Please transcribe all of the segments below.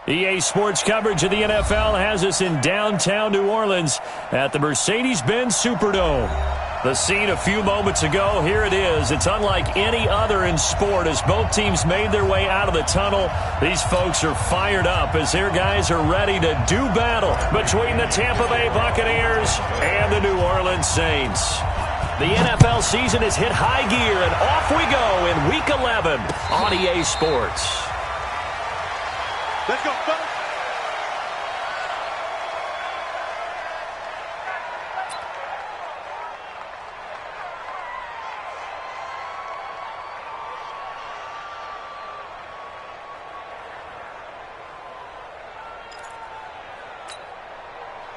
EA Sports coverage of the NFL has us in downtown New Orleans at the Mercedes-Benz Superdome. The scene a few moments ago, here it is. It's unlike any other in sport as both teams made their way out of the tunnel. These folks are fired up as their guys are ready to do battle between the Tampa Bay Buccaneers and the New Orleans Saints. The NFL season has hit high gear, and off we go in Week 11 on EA Sports. Let's go, fellas.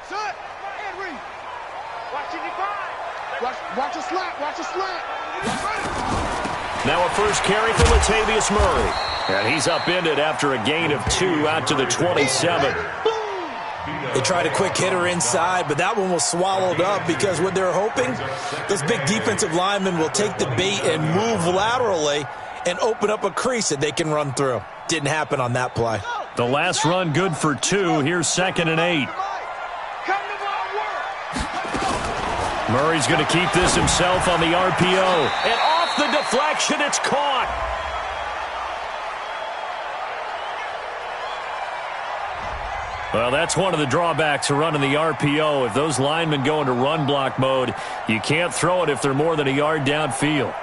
Set. And read. Watch it divide. Watch a slant. Watch a slant. Now a first carry for Latavius Murray. And he's upended after a gain of 2 out to the 27. They tried a quick hitter inside, but that one was swallowed up because what they're hoping, those big defensive linemen will take the bait and move laterally and open up a crease that they can run through. Didn't happen on that play. The last run good for 2. Here's 2nd and 8. Murray's going to keep this himself on the RPO. And off the deflection, it's caught. Well, that's one of the drawbacks of running the RPO. If those linemen go into run block mode, you can't throw it if they're more than a yard downfield.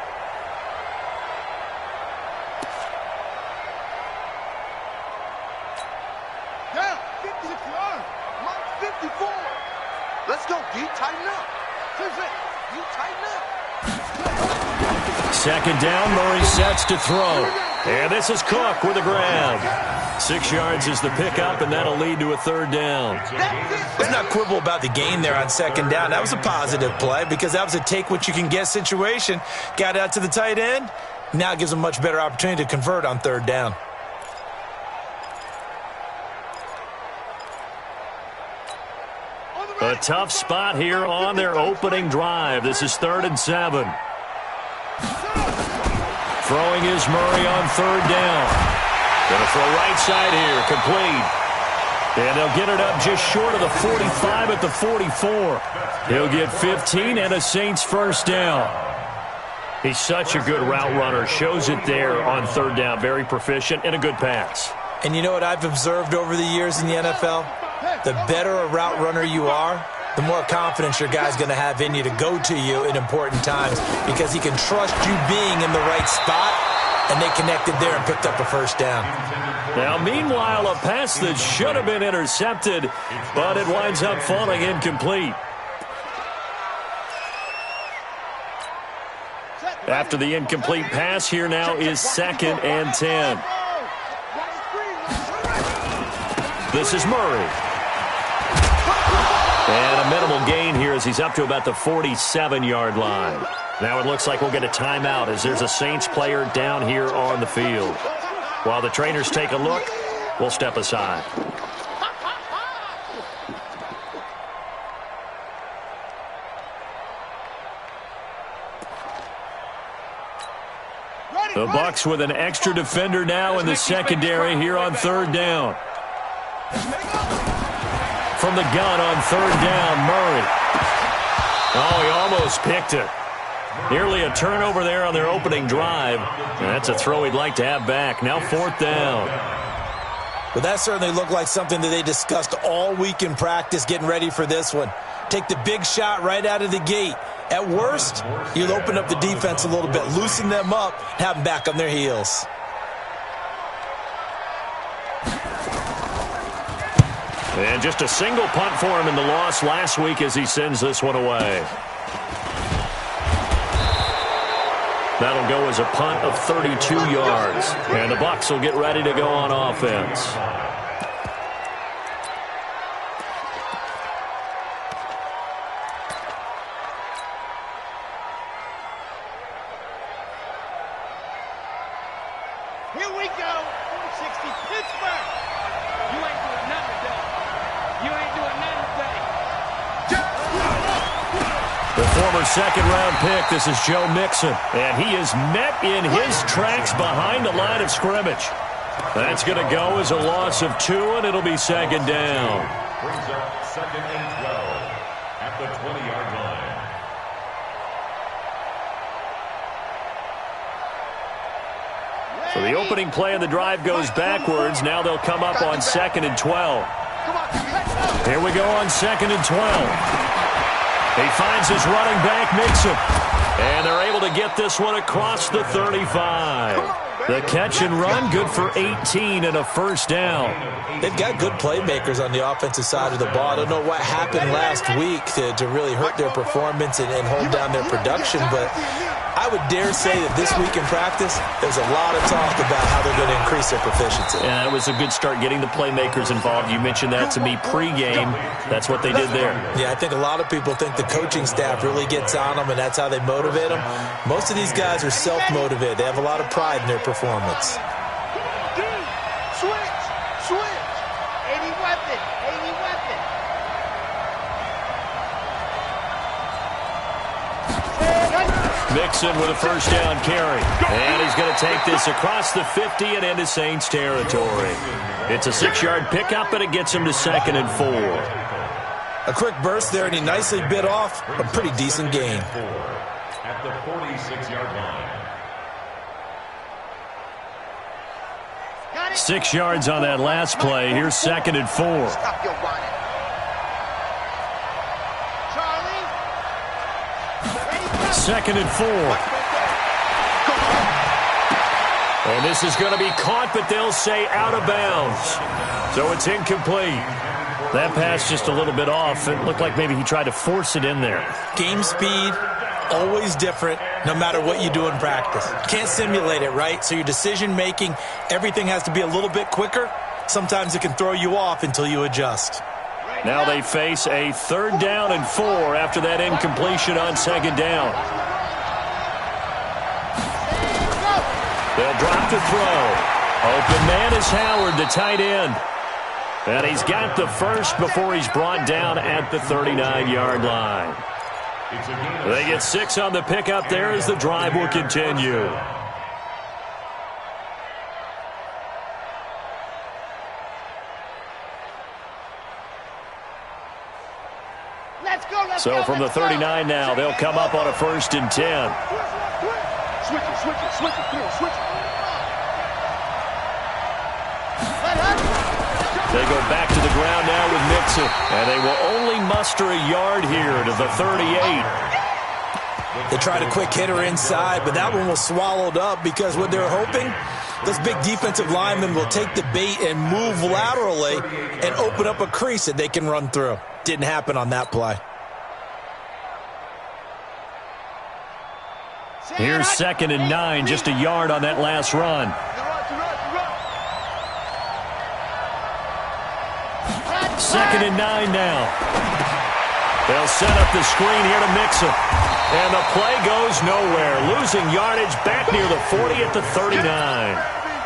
Down, 56 yards. Mike, 54. Let's go, D. Tighten up. You tighten up. 2nd down, Murray sets to throw. And this is Cook with a grab. 6 yards is the pickup, and that'll lead to a 3rd down. Let's not quibble about the gain there on 2nd down. That was a positive play because that was a take-what-you-can-get situation. Got out to the tight end. Now it gives them a much better opportunity to convert on 3rd down. A tough spot here on their opening drive. This is 3rd and 7. Throwing is Murray on 3rd down. Going to throw right side here, complete. And they'll get it up just short of the 45 at the 44. He'll get 15 and a Saints first down. He's such a good route runner. Shows it there on 3rd down. Very proficient and a good pass. And you know what I've observed over the years in the NFL? The better a route runner you are, the more confidence your guy's going to have in you to go to you in important times because he can trust you being in the right spot, and they connected there and picked up a first down. Now, meanwhile, a pass that should have been intercepted, but it winds up falling incomplete. After the incomplete pass, here now is 2nd and 10. This is Murray. And a minimal gain here as he's up to about the 47-yard line. Now it looks like we'll get a timeout as there's a Saints player down here on the field. While the trainers take a look, we'll step aside. The Bucs with an extra defender now in the secondary here on 3rd down. From the gun on 3rd down, Murray. Oh, he almost picked it. Nearly a turnover there on their opening drive. And that's a throw he'd like to have back. Now 4th down. Well, that certainly looked like something that they discussed all week in practice getting ready for this one. Take the big shot right out of the gate. At worst, you'll open up the defense a little bit, loosen them up, and have them back on their heels. And just a single punt for him in the loss last week as he sends this one away. That'll go as a punt of 32 yards. And the Bucs will get ready to go on offense. Here we go. 60 Pittsburgh. You ain't doing nothing today. You ain't doing nothing today. The former second-round pick, this is Joe Mixon. And he is met in his tracks behind the line of scrimmage. That's going to go as a loss of 2, and it'll be second down. Brings up second and 12 at the 20-yard line. So the opening play of the drive goes backwards. Now they'll come up on second and 12. Here we go on second and 12. He finds his running back, Mixon. And they're able to get this one across the 35. The catch and run, good for 18 and a first down. They've got good playmakers on the offensive side of the ball. I don't know what happened last week to really hurt their performance and hold down their production, but I would dare say that this week in practice, there's a lot of talk about how they're going to increase their proficiency. Yeah, that was a good start getting the playmakers involved. You mentioned that to me pregame. That's what they did there. Yeah, I think a lot of people think the coaching staff really gets on them, and that's how they motivate them. Most of these guys are self-motivated. They have a lot of pride in their performance. Switch. 80 weapon. Mixon with a first down carry. And he's going to take this across the 50 and into Saints territory. It's a 6-yard pickup, and it gets him to second and 4. A quick burst there, and he nicely bit off a pretty decent gain. At the 46-yard line. 6 yards on that last play. Here's second and 4. Stop your whining. Second and 4. And this is going to be caught, but they'll say out of bounds. So it's incomplete. That pass just a little bit off. It looked like maybe he tried to force it in there. Game speed, always different, no matter what you do in practice. Can't simulate it, right? So your decision-making, everything has to be a little bit quicker. Sometimes it can throw you off until you adjust. Now they face a 3rd down and 4 after that incompletion on second down. They'll drop to throw. Open man is Howard, the tight end. And he's got the first before he's brought down at the 39-yard line. They get 6 on the pickup there as the drive will continue. So from the 39 now, they'll come up on a 1st and 10. Switch it. They go back to the ground now with Mixon. And they will only muster a yard here to the 38. They tried a quick hitter inside, but that one was swallowed up because what they're hoping, those big defensive linemen will take the bait and move laterally and open up a crease that they can run through. Didn't happen on that play. Here's second and 9, just a yard on that last run. Second and 9 now. They'll set up the screen here to Mixon. And the play goes nowhere. Losing yardage back near the 40 at the 39.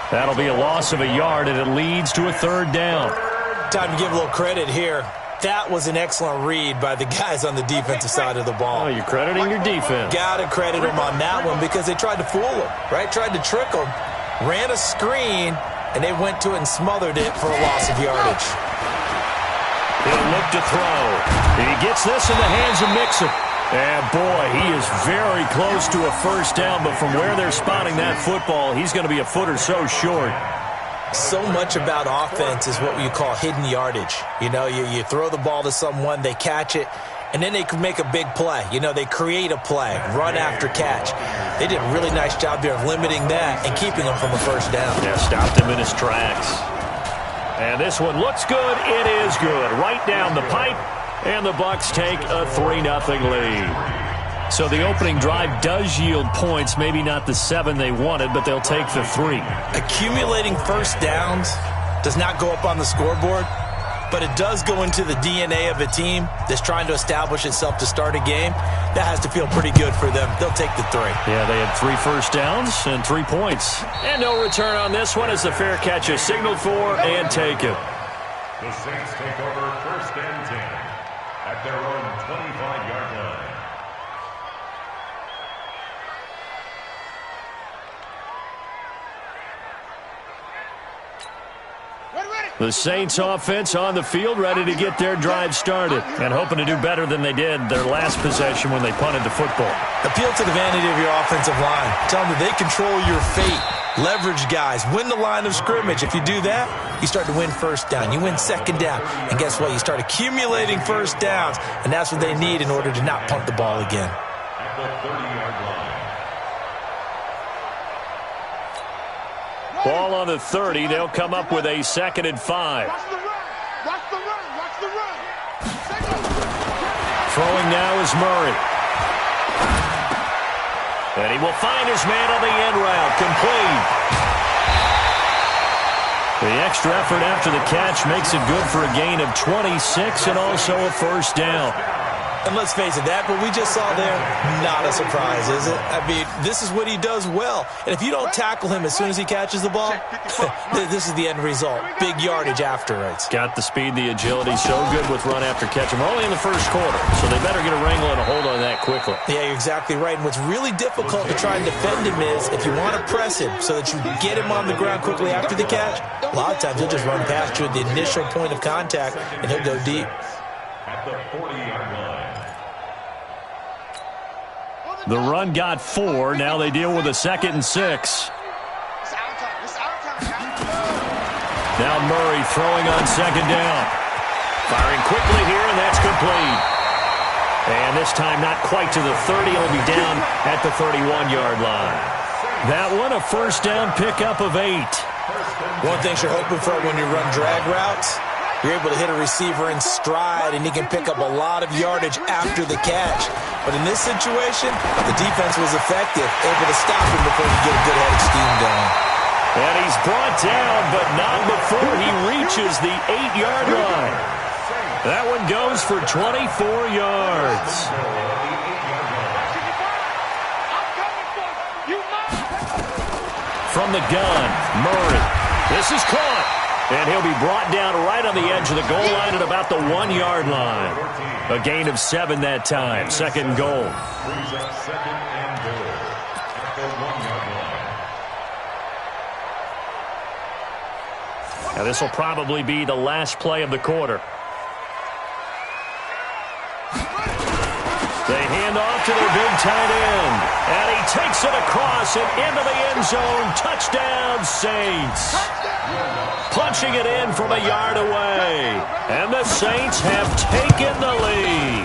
That'll be a loss of a yard, and it leads to a 3rd down. Time to give a little credit here. That was an excellent read by the guys on the defensive side of the ball. Oh, you're crediting your defense. Got to credit them on that one because they tried to fool them, right? Tried to trick them. Ran a screen, and they went to it and smothered it for a loss of yardage. He'll look to throw. He gets this in the hands of Mixon. And, boy, he is very close to a first down, but from where they're spotting that football, he's going to be a foot or so short. So much about offense is what you call hidden yardage. You know, you throw the ball to someone, they catch it, and then they can make a big play. You know, they create a play, run after catch. They did a really nice job there of limiting that and keeping him from a first down. Yeah, stopped him in his tracks. And this one looks good. It is good. Right down the pipe, and the Bucs take a 3-0 lead. So the opening drive does yield points, maybe not the 7 they wanted, but they'll take the 3. Accumulating first downs does not go up on the scoreboard, but it does go into the DNA of a team that's trying to establish itself to start a game. That has to feel pretty good for them. They'll take the 3. Yeah, they had 3 first downs and 3 points. And no return on this one as the fair catch is signaled for and taken. The Saints take over 1st and 10 at their own 25-yard line. The Saints offense on the field, ready to get their drive started and hoping to do better than they did their last possession when they punted the football. Appeal to the vanity of your offensive line. Tell them that they control your fate. Leverage guys. Win the line of scrimmage. If you do that, you start to win first down. You win second down. And guess what? You start accumulating first downs, and that's what they need in order to not punt the ball again. At the 30-yard line. Ball on the 30. They'll come up with a 2nd and 5. Watch the run. Watch the run. Watch the run. Throwing now is Murray. And he will find his man on the end route. Complete. The extra effort after the catch makes it good for a gain of 26 and also a first down. And let's face it, that what we just saw there, not a surprise, is it? I mean, this is what he does well. And if you don't tackle him as soon as he catches the ball, this is the end result. Big yardage afterwards. Got the speed, the agility, so good with run after catch. And we're only in the first quarter, so they better get a wrangle and a hold on that quickly. Yeah, you're exactly right. And what's really difficult to try and defend him is if you want to press him so that you get him on the ground quickly after the catch, a lot of times he'll just run past you at the initial point of contact, and he'll go deep. At the 40-yard line. The run got 4. Now they deal with a 2nd and 6. It's our time. It's our time. Now Murray throwing on 2nd down. Firing quickly here, and that's complete. And this time not quite to the 30. It'll be down at the 31-yard line. That one a first down pickup of 8. One thing you're hoping for when you run drag routes, you're able to hit a receiver in stride, and he can pick up a lot of yardage after the catch. But in this situation, the defense was effective, able to stop him before he get a good head of steam going. And he's brought down, but not before he reaches the 8-yard line. That one goes for 24 yards. From the gun, Murray. This is caught. And he'll be brought down right on the edge of the goal line at about the 1-yard line. A gain of 7 that time. 2nd and goal. Brings up 2nd and goal at the 1-yard line. Now this will probably be the last play of the quarter. They hand off to their big tight end. And he takes it across and into the end zone. Touchdown, Saints. Punching it in from a yard away. And the Saints have taken the lead.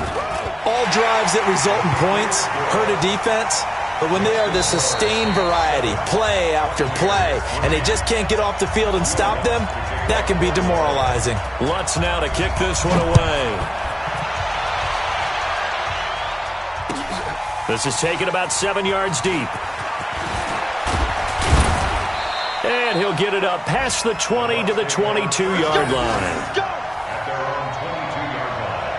All drives that result in points hurt a defense, but when they are the sustained variety, play after play, and they just can't get off the field and stop them, that can be demoralizing. Lutz now to kick this one away. This is taken about 7 yards deep. And he'll get it up past the 20 to the 22-yard line. At their own 22-yard line.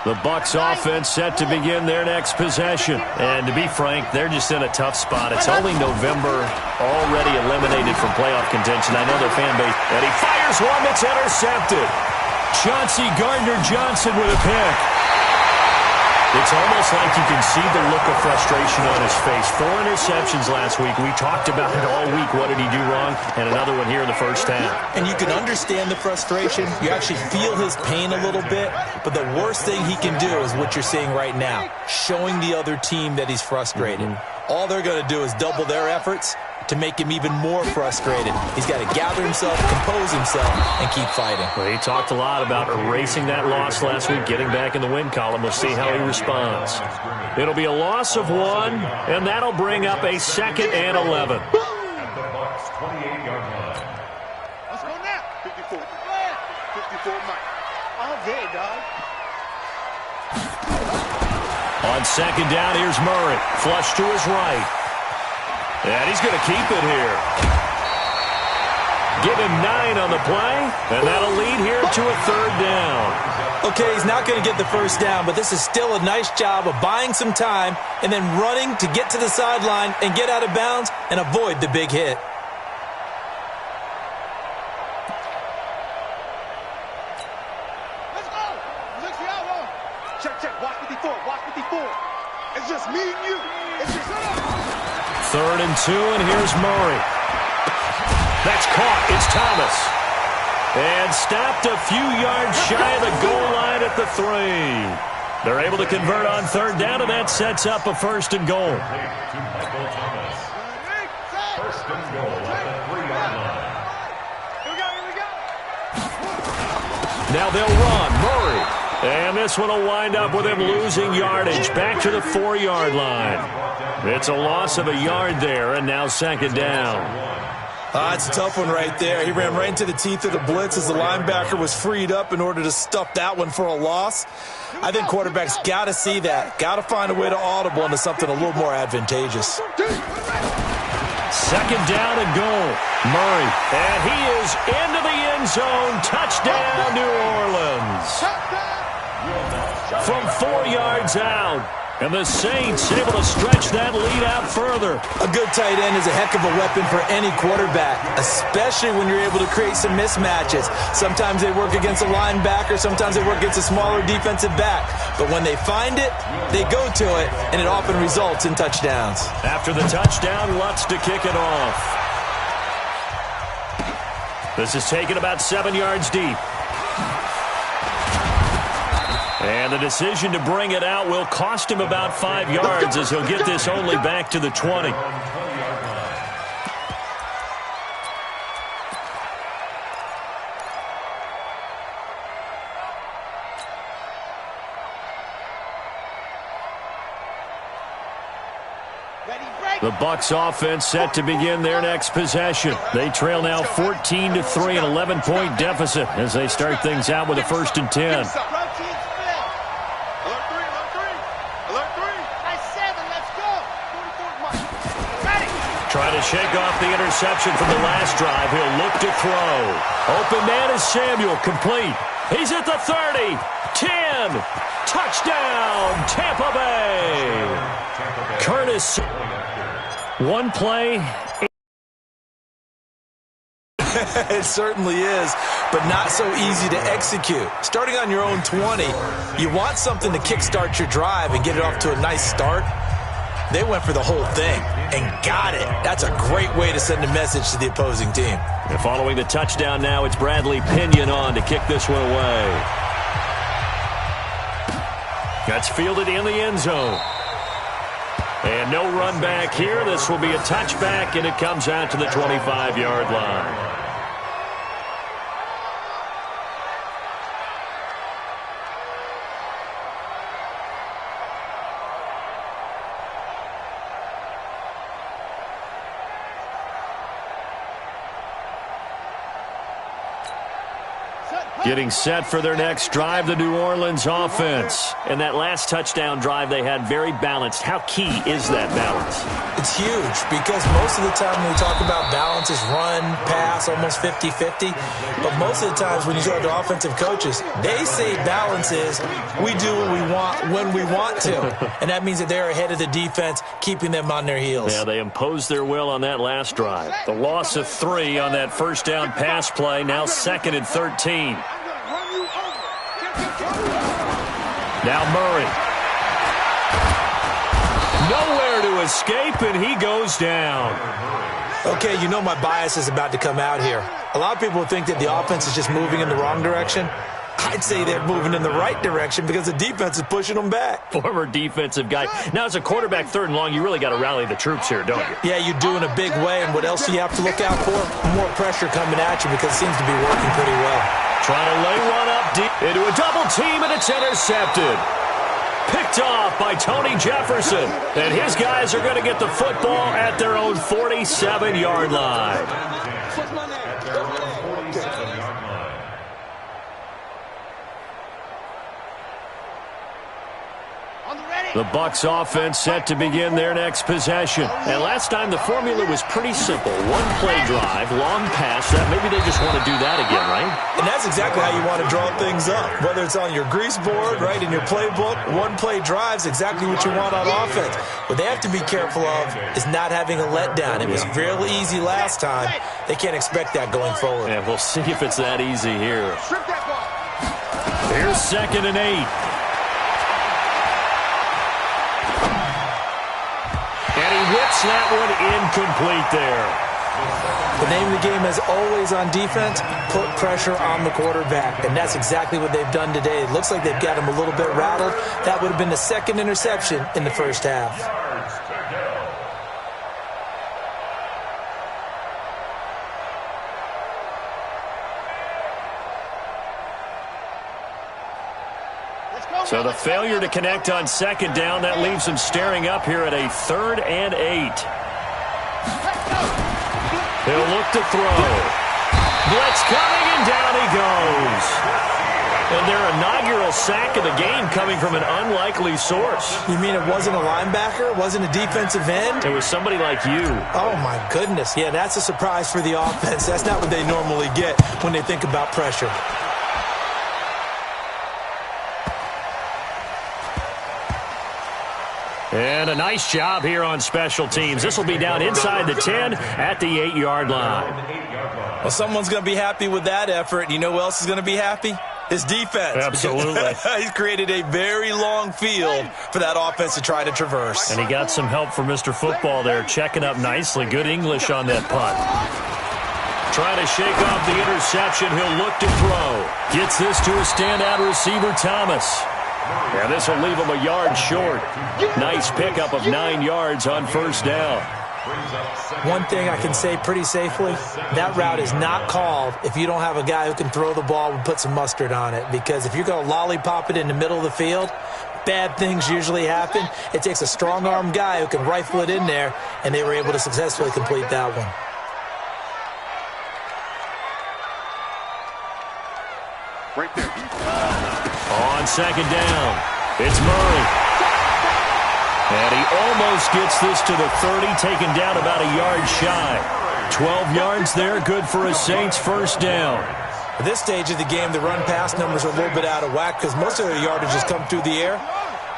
The Bucs offense set to begin their next possession. And to be frank, they're just in a tough spot. It's only November, already eliminated from playoff contention. I know their fan base. And he fires one that's intercepted. Chauncey Gardner-Johnson with a pick. It's almost like you can see the look of frustration on his face. 4 interceptions last week. We talked about it all week. What did he do wrong? And another one here in the first half. And you can understand the frustration. You actually feel his pain a little bit. But the worst thing he can do is what you're seeing right now, showing the other team that he's frustrated. All they're going to do is double their efforts to make him even more frustrated. He's got to gather himself, compose himself, and keep fighting. Well, he talked a lot about erasing that loss last week, getting back in the win column. We'll see how he responds. It'll be a loss of 1, and that'll bring up a 2nd and 11. At the Bucs 28-yard line. Let's go now. 54. 54, Mike. All day, dog. On 2nd down, here's Murray. Flush to his right. And he's going to keep it here. Give him 9 on the play, and that'll lead here to a 3rd down. Okay, he's not going to get the first down, but this is still a nice job of buying some time and then running to get to the sideline and get out of bounds and avoid the big hit. Let's go. Let's see how long. Check, check. Watch 54. Watch 54. It's just me and you. It's just 3rd and 2, and here's Murray. That's caught. It's Thomas. And stopped a few yards shy of the goal line at the 3. They're able to convert on 3rd down, and that sets up a 1st and goal. First and goal at the 3-yard line. Now they'll run. Murray. And this one will wind up with him losing yardage back to the 4-yard line. It's a loss of a yard there, and now 2nd down. It's a tough one right there. He ran right into the teeth of the blitz as the linebacker was freed up in order to stuff that one for a loss. I think quarterbacks got to see that. Got to find a way to audible into something a little more advantageous. 2nd down and goal. Murray. And he is into the end zone. Touchdown, New Orleans. From 4 yards out. And the Saints able to stretch that lead out further. A good tight end is a heck of a weapon for any quarterback, especially when you're able to create some mismatches. Sometimes they work against a linebacker, sometimes they work against a smaller defensive back. But when they find it, they go to it, and it often results in touchdowns. After the touchdown, Lutz to kick it off. This is taken about 7 yards deep. And the decision to bring it out will cost him about 5 yards as he'll get this only back to the 20. The Bucs offense set to begin their next possession. They trail now 14-3, an 11-point deficit as they start things out with a 1st and 10. Trying to shake off the interception from the last drive. He'll look to throw. Open man is Samuel, complete. He's at the 30, 10, touchdown, Tampa Bay. Curtis, one play. It certainly is, but not so easy to execute. Starting on your own 20, you want something to kickstart your drive and get it off to a nice start. They went for the whole thing and got it. That's a great way to send a message to the opposing team. And following the touchdown now, it's Bradley Pinion on to kick this one away. That's fielded in the end zone. And no run back here. This will be a touchback, and it comes out to the 25-yard line. Getting set for their next drive, the New Orleans offense. And that last touchdown drive they had very balanced. How key is that balance? It's huge because most of the time when we talk about balance is run, pass, almost 50-50. But most of the times when you talk to offensive coaches, they say balance is we do what we want when we want to. And that means that they're ahead of the defense, keeping them on their heels. Yeah, they imposed their will on that last drive. The loss of 3 on that first down pass play, now 2nd and 13. Now Murray. Nowhere to escape, and he goes down. Okay, you know my bias is about to come out here. A lot of people think that the offense is just moving in the wrong direction. I'd say they're moving in the right direction because the defense is pushing them back. Former defensive guy. Now, as a quarterback 3rd and long, you really got to rally the troops here, don't you? Yeah, you do in a big way, and what else do you have to look out for? More pressure coming at you because it seems to be working pretty well. Trying to lay one up deep into a double team, and it's intercepted. Picked off by Tony Jefferson. And his guys are going to get the football at their own 47-yard line. The Bucs offense set to begin their next possession. And last time the formula was pretty simple. One play drive, long pass. That maybe they just want to do that again, right? And that's exactly how you want to draw things up. Whether it's on your grease board, right, in your playbook, one play drive is exactly what you want on offense. What they have to be careful of is not having a letdown. It was real easy last time. They can't expect that going forward. Yeah, we'll see if it's that easy here. Here's 2nd and 8. And he whips gets that one incomplete there. The name of the game is always on defense, put pressure on the quarterback. And that's exactly what they've done today. It looks like they've got him a little bit rattled. That would have been the second interception in the first half. So the failure to connect on second down, that leaves them staring up here at a 3rd and 8. He'll look to throw. Blitz coming, and down he goes. And their inaugural sack of the game coming from an unlikely source. You mean it wasn't a linebacker? It wasn't a defensive end? It was somebody like you. Oh, my goodness. Yeah, that's a surprise for the offense. That's not what they normally get when they think about pressure. And a nice job here on special teams. This will be down inside the 10 at the 8-yard line. Well, someone's going to be happy with that effort. You know who else is going to be happy? His defense. Absolutely. He's created a very long field for that offense to try to traverse. And he got some help from Mr. Football there, checking up nicely. Good English on that punt. Trying to shake off the interception. He'll look to throw. Gets this to a standout receiver, Thomas. Yeah, this will leave him a yard short. Nice pickup of 9 yards on first down. One thing I can say pretty safely, that route is not called if you don't have a guy who can throw the ball and put some mustard on it. Because if you're going to lollipop it in the middle of the field, bad things usually happen. It takes a strong-arm guy who can rifle it in there, and they were able to successfully complete that one. Right there. On second down, it's Murray. And he almost gets this to the 30, taken down about a yard shy. 12 yards there, good for a Saints first down. At this stage of the game, the run-pass numbers are a little bit out of whack because most of their yardage has come through the air.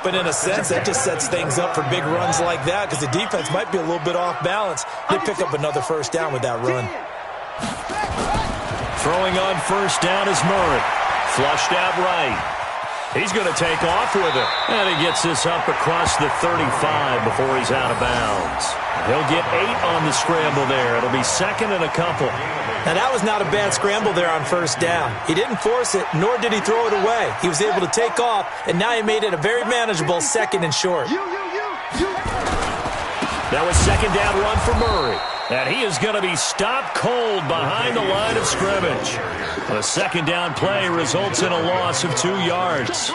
But in a sense, that just sets things up for big runs like that because the defense might be a little bit off balance. They pick up another first down with that run. Throwing on first down is Murray. Flushed out right. He's going to take off with it. And he gets this up across the 35 before he's out of bounds. He'll get 8 on the scramble there. It'll be second and a couple. Now, that was not a bad scramble there on first down. He didn't force it, nor did he throw it away. He was able to take off, and now he made it a very manageable second and short. That was second down run for Murray. And he is going to be stopped cold behind the line of scrimmage. The second down play results in a loss of 2 yards.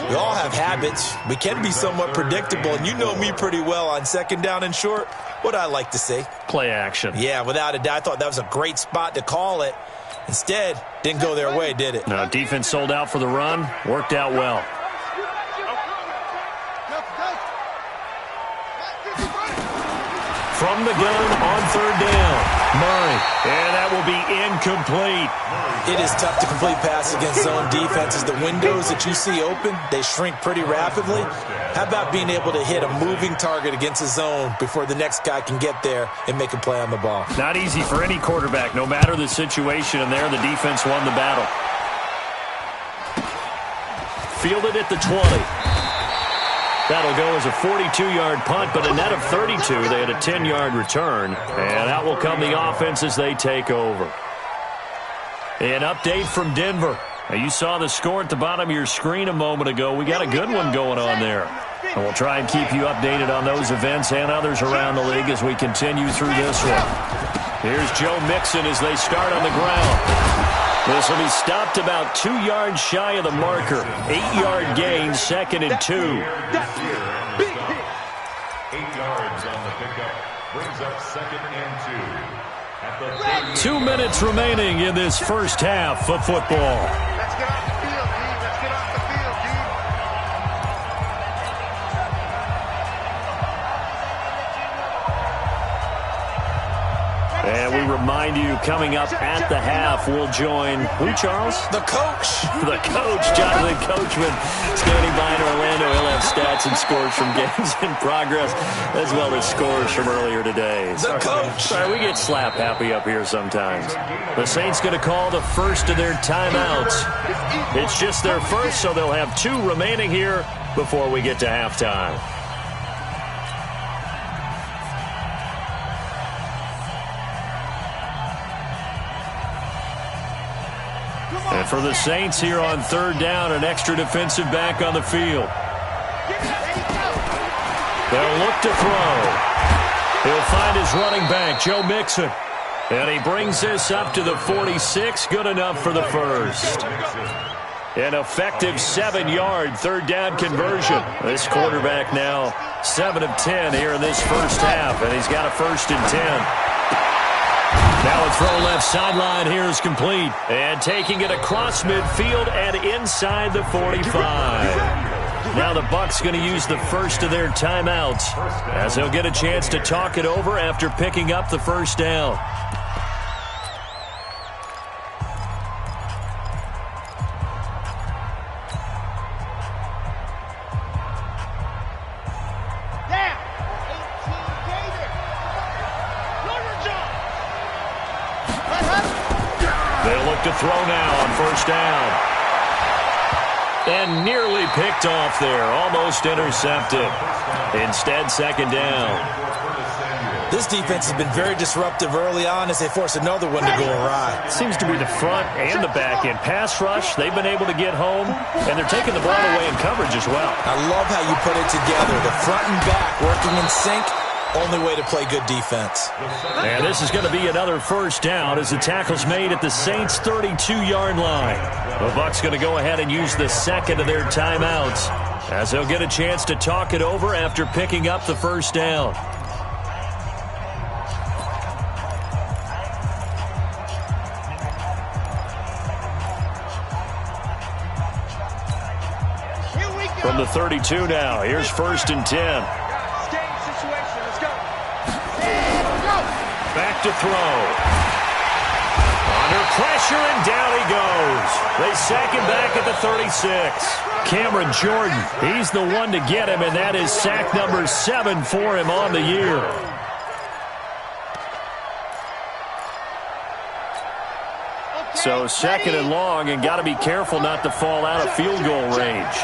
We all have habits. We can be somewhat predictable, and you know me pretty well on second down and short. What I like to say? Play action. Yeah, without a doubt. I thought that was a great spot to call it. Instead, didn't go their way, did it? No, defense sold out for the run. Worked out well. From the gun on third down, Murray. And that will be incomplete. It is tough to complete passes against zone defenses. The windows that you see open, they shrink pretty rapidly. How about being able to hit a moving target against a zone before the next guy can get there and make a play on the ball? Not easy for any quarterback, no matter the situation. And there, the defense won the battle. Fielded at the 20. That'll go as a 42-yard punt, but a net of 32. They had a 10-yard return. And out will come the offense as they take over. An update from Denver. Now, you saw the score at the bottom of your screen a moment ago. We got a good one going on there. And we'll try and keep you updated on those events and others around the league as we continue through this one. Here's Joe Mixon as they start on the ground. This will be stopped about 2 yards shy of the marker. 8-yard gain, second and 2. 8 yards on the pickup brings up second and 2. At the 2 minutes remaining in this first half of football. Let's get off the field, G. Let's get off the field, G. And we remind you, coming up at the half, we'll join who, Charles? The coach. The coach, Jonathan Coachman, standing by in Orlando. He'll have stats and scores from games in progress, as well as scores from earlier today. The coach. Sorry, we get slap happy up here sometimes. The Saints going to call the first of their timeouts. It's just their first, so they'll have 2 remaining here before we get to halftime. And for the Saints here on third down, an extra defensive back on the field. They'll look to throw. He'll find his running back, Joe Mixon. And he brings this up to the 46. Good enough for the first. An effective 7-yard third down conversion. This quarterback now 7 of 10 here in this first half. And he's got a 1st and 10. Now a throw left sideline here is complete. And taking it across midfield and inside the 45. Now the Bucs going to use the first of their timeouts as they'll get a chance to talk it over after picking up the first down. To throw now on first down. And nearly picked off there. Almost intercepted. Instead, second down. This defense has been very disruptive early on as they force another one to go awry. Seems to be the front and the back end. Pass rush, they've been able to get home, and they're taking the ball away in coverage as well. I love how you put it together. The front and back working in sync. Only way to play good defense. And this is going to be another first down as the tackle's made at the Saints' 32-yard line. The Bucs going to go ahead and use the second of their timeouts as they'll get a chance to talk it over after picking up the first down. From the 32 now, here's 1st and 10. Back to throw. Under pressure, and down he goes. They sack him back at the 36. Cameron Jordan, he's the one to get him, and that is sack number 7 for him on the year. So 2nd and long, and got to be careful not to fall out of field goal range.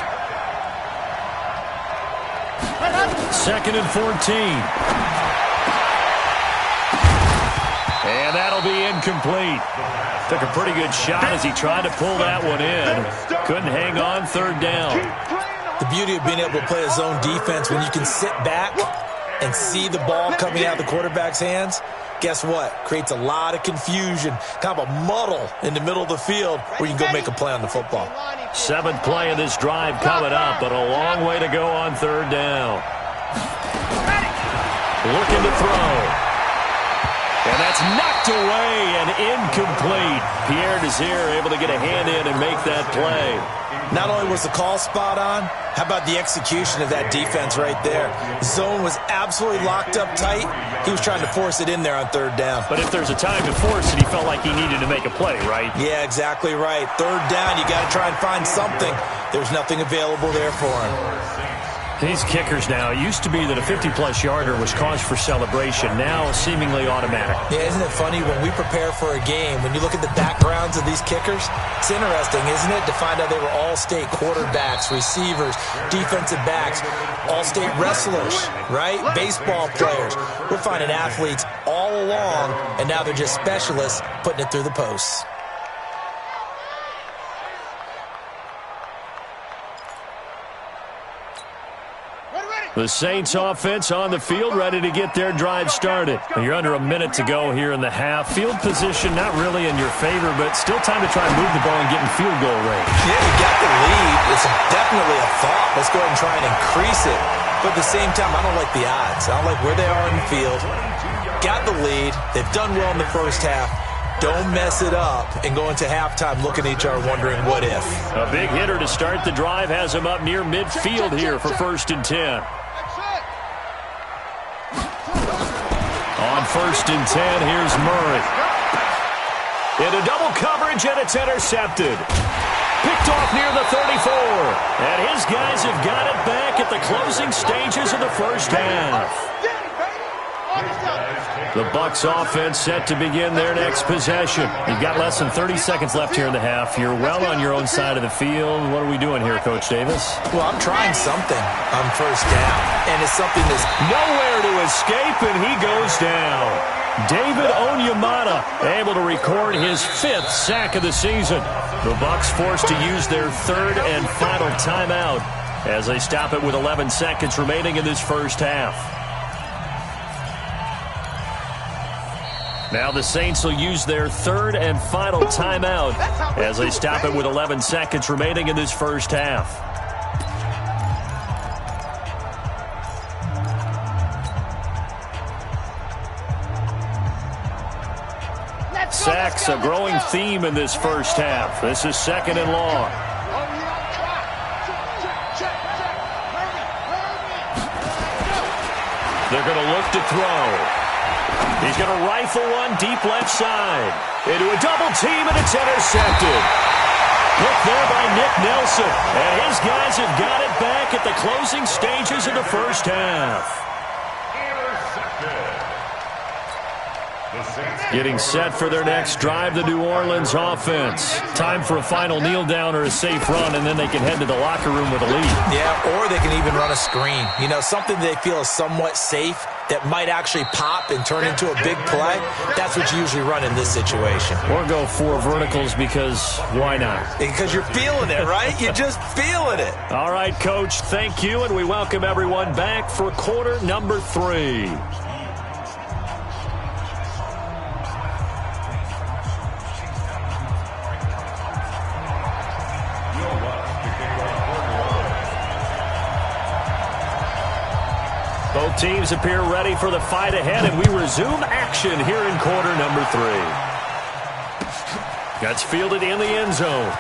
2nd and 14. And that'll be incomplete. Took a pretty good shot as he tried to pull that one in. Couldn't hang on, third down. The beauty of being able to play a zone defense when you can sit back and see the ball coming out of the quarterback's hands, guess what? Creates a lot of confusion, kind of a muddle in the middle of the field where you can go make a play on the football. 7th play of this drive coming up, but a long way to go on third down. Looking to throw. And that's knocked away and incomplete. Pierre Desir able to get a hand in and make that play. Not only was the call spot on, how about the execution of that defense right there? Zone was absolutely locked up tight. He was trying to force it in there on third down. But if there's a time to force it, he felt like he needed to make a play, right? Yeah, exactly right. Third down, you got to try and find something. There's nothing available there for him. These kickers now, it used to be that a 50-plus yarder was cause for celebration. Now, seemingly automatic. Yeah, isn't it funny when we prepare for a game, when you look at the backgrounds of these kickers, it's interesting, isn't it, to find out they were all-state quarterbacks, receivers, defensive backs, all-state wrestlers, right? Baseball players. We're finding athletes all along, and now they're just specialists putting it through the posts. The Saints offense on the field, ready to get their drive started. You're under a minute to go here in the half. Field position not really in your favor, but still time to try and move the ball and get in field goal range. Yeah, you got the lead. It's definitely a thought. Let's go ahead and try and increase it. But at the same time, I don't like the odds. I don't like where they are in the field. Got the lead. They've done well in the first half. Don't mess it up and go into halftime looking at each other wondering what if. A big hitter to start the drive has him up near midfield here for 1st and 10. On 1st and 10, here's Murray. Into double coverage, and it's intercepted. Picked off near the 34. And his guys have got it back at the closing stages of the first half. The Bucs offense set to begin their next possession. You've got less than 30 seconds left here in the half. You're well on your own side of the field. What are we doing here, Coach Davis? Well, I'm trying something on first down, and it's something that's nowhere to escape, and he goes down. David Onyemata able to record his 5th sack of the season. The Bucs forced to use their 3rd and final timeout as they stop it with 11 seconds remaining in this first half. Now the Saints will use their 3rd and final timeout as they stop it with 11 seconds remaining in this first half. Sacks, a growing theme in this first half. This is 2nd and long. They're going to look to throw. He's going to rifle one deep left side. Into a double team, and it's intercepted. Picked there by Nick Nelson. And his guys have got it back at the closing stages of the first half. Getting set for their next drive, the New Orleans offense. Time for a final kneel down or a safe run, and then they can head to the locker room with a lead. Yeah, or they can even run a screen. You know, something they feel is somewhat safe that might actually pop and turn into a big play. That's what you usually run in this situation. Or go 4 verticals because why not? Because you're feeling it, right? You're just feeling it. All right, Coach, thank you, and we welcome everyone back for quarter number 3. Both teams appear ready for the fight ahead, and we resume action here in quarter number 3. Gets fielded in the end zone.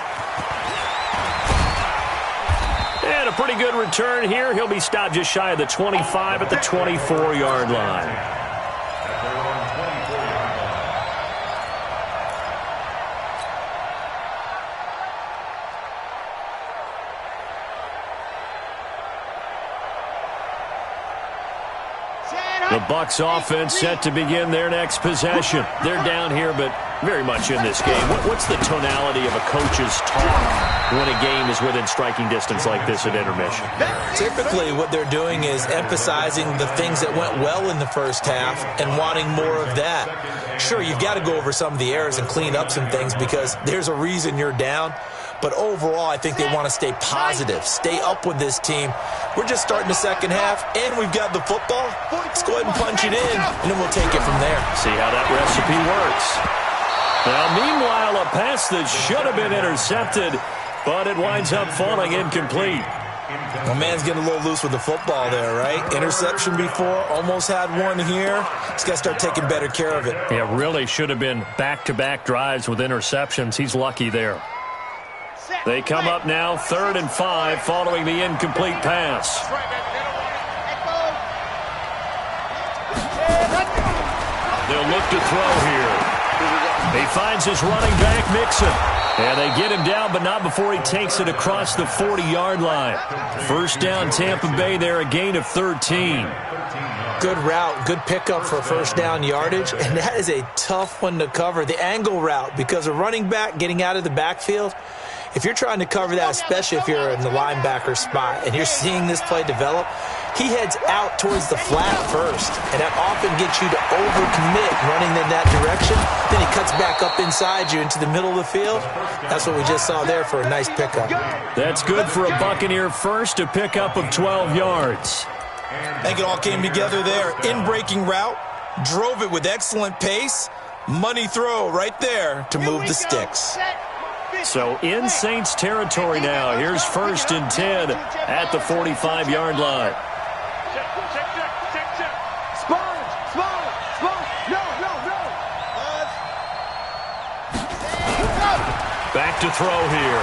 And a pretty good return here. He'll be stopped just shy of the 25 at the 24-yard line. The Bucs offense set to begin their next possession. They're down here, but very much in this game. What's the tonality of a coach's talk when a game is within striking distance like this at intermission? Typically, what they're doing is emphasizing the things that went well in the first half and wanting more of that. Sure, you've got to go over some of the errors and clean up some things because there's a reason you're down. But overall, I think they want to stay positive, stay up with this team. We're just starting the second half, and we've got the football. Let's go ahead and punch it in, and then we'll take it from there. See how that recipe works. Now, meanwhile, a pass that should have been intercepted, but it winds up falling incomplete. Well, man's getting a little loose with the football there, right? Interception before, almost had one here. He's got to start taking better care of it. Yeah, really should have been back-to-back drives with interceptions. He's lucky there. They come up now 3rd and 5 following the incomplete pass. They'll look to throw here. He finds his running back, Mixon. And they get him down, but not before he takes it across the 40-yard line. First down, Tampa Bay there, a gain of 13. Good route, good pickup for first down yardage, and that is a tough one to cover, the angle route, because a running back getting out of the backfield, if you're trying to cover that, especially if you're in the linebacker spot and you're seeing this play develop, he heads out towards the flat first, and that often gets you to overcommit running in that direction. Then he cuts back up inside you into the middle of the field. That's what we just saw there for a nice pickup. That's good for a Buccaneer first, a pickup of 12 yards. I think it all came together there. In-breaking route, drove it with excellent pace. Money throw right there to move the sticks. So in Saints territory now. Here's 1st and 10 at the 45-yard line. Back to throw here.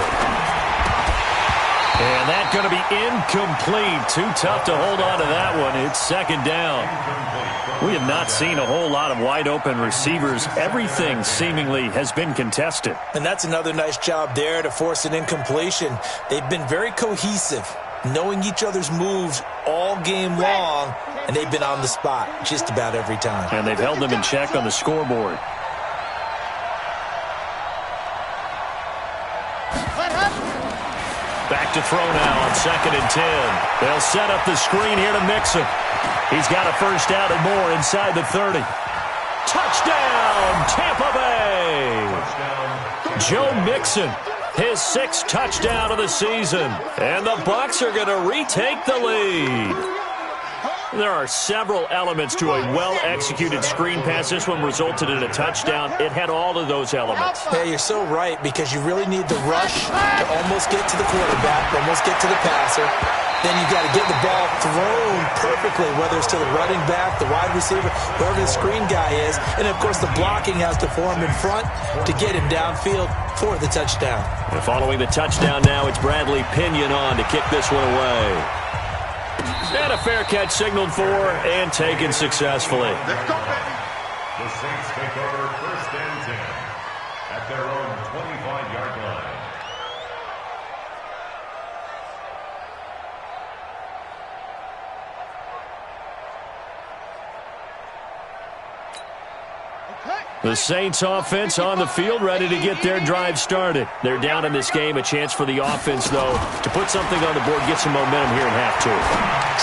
And that's going to be incomplete. Too tough to hold on to that one. It's 2nd down. We have not seen a whole lot of wide-open receivers. Everything seemingly has been contested. And that's another nice job there to force an incompletion. They've been very cohesive, knowing each other's moves all game long, and they've been on the spot just about every time. And they've held them in check on the scoreboard. Back to throw now on 2nd and 10. They'll set up the screen here to Mixon. He's got a first down and more inside the 30. Touchdown, Tampa Bay! Joe Mixon, his 6th touchdown of the season. And the Bucs are going to retake the lead. There are several elements to a well-executed screen pass. This one resulted in a touchdown. It had all of those elements. Yeah, you're so right, because you really need the rush to almost get to the quarterback, almost get to the passer. Then you got to get the ball thrown perfectly, whether it's to the running back, the wide receiver, whoever the screen guy is. And, of course, the blocking has to form in front to get him downfield for the touchdown. And following the touchdown now, it's Bradley Pinion on to kick this one away. And a fair catch signaled for and taken successfully. Let's go, baby. The Saints take over 1st and 10 at their own 25-yard line. The Saints offense on the field, ready to get their drive started. They're down in this game. A chance for the offense, though, to put something on the board, get some momentum here in half 2.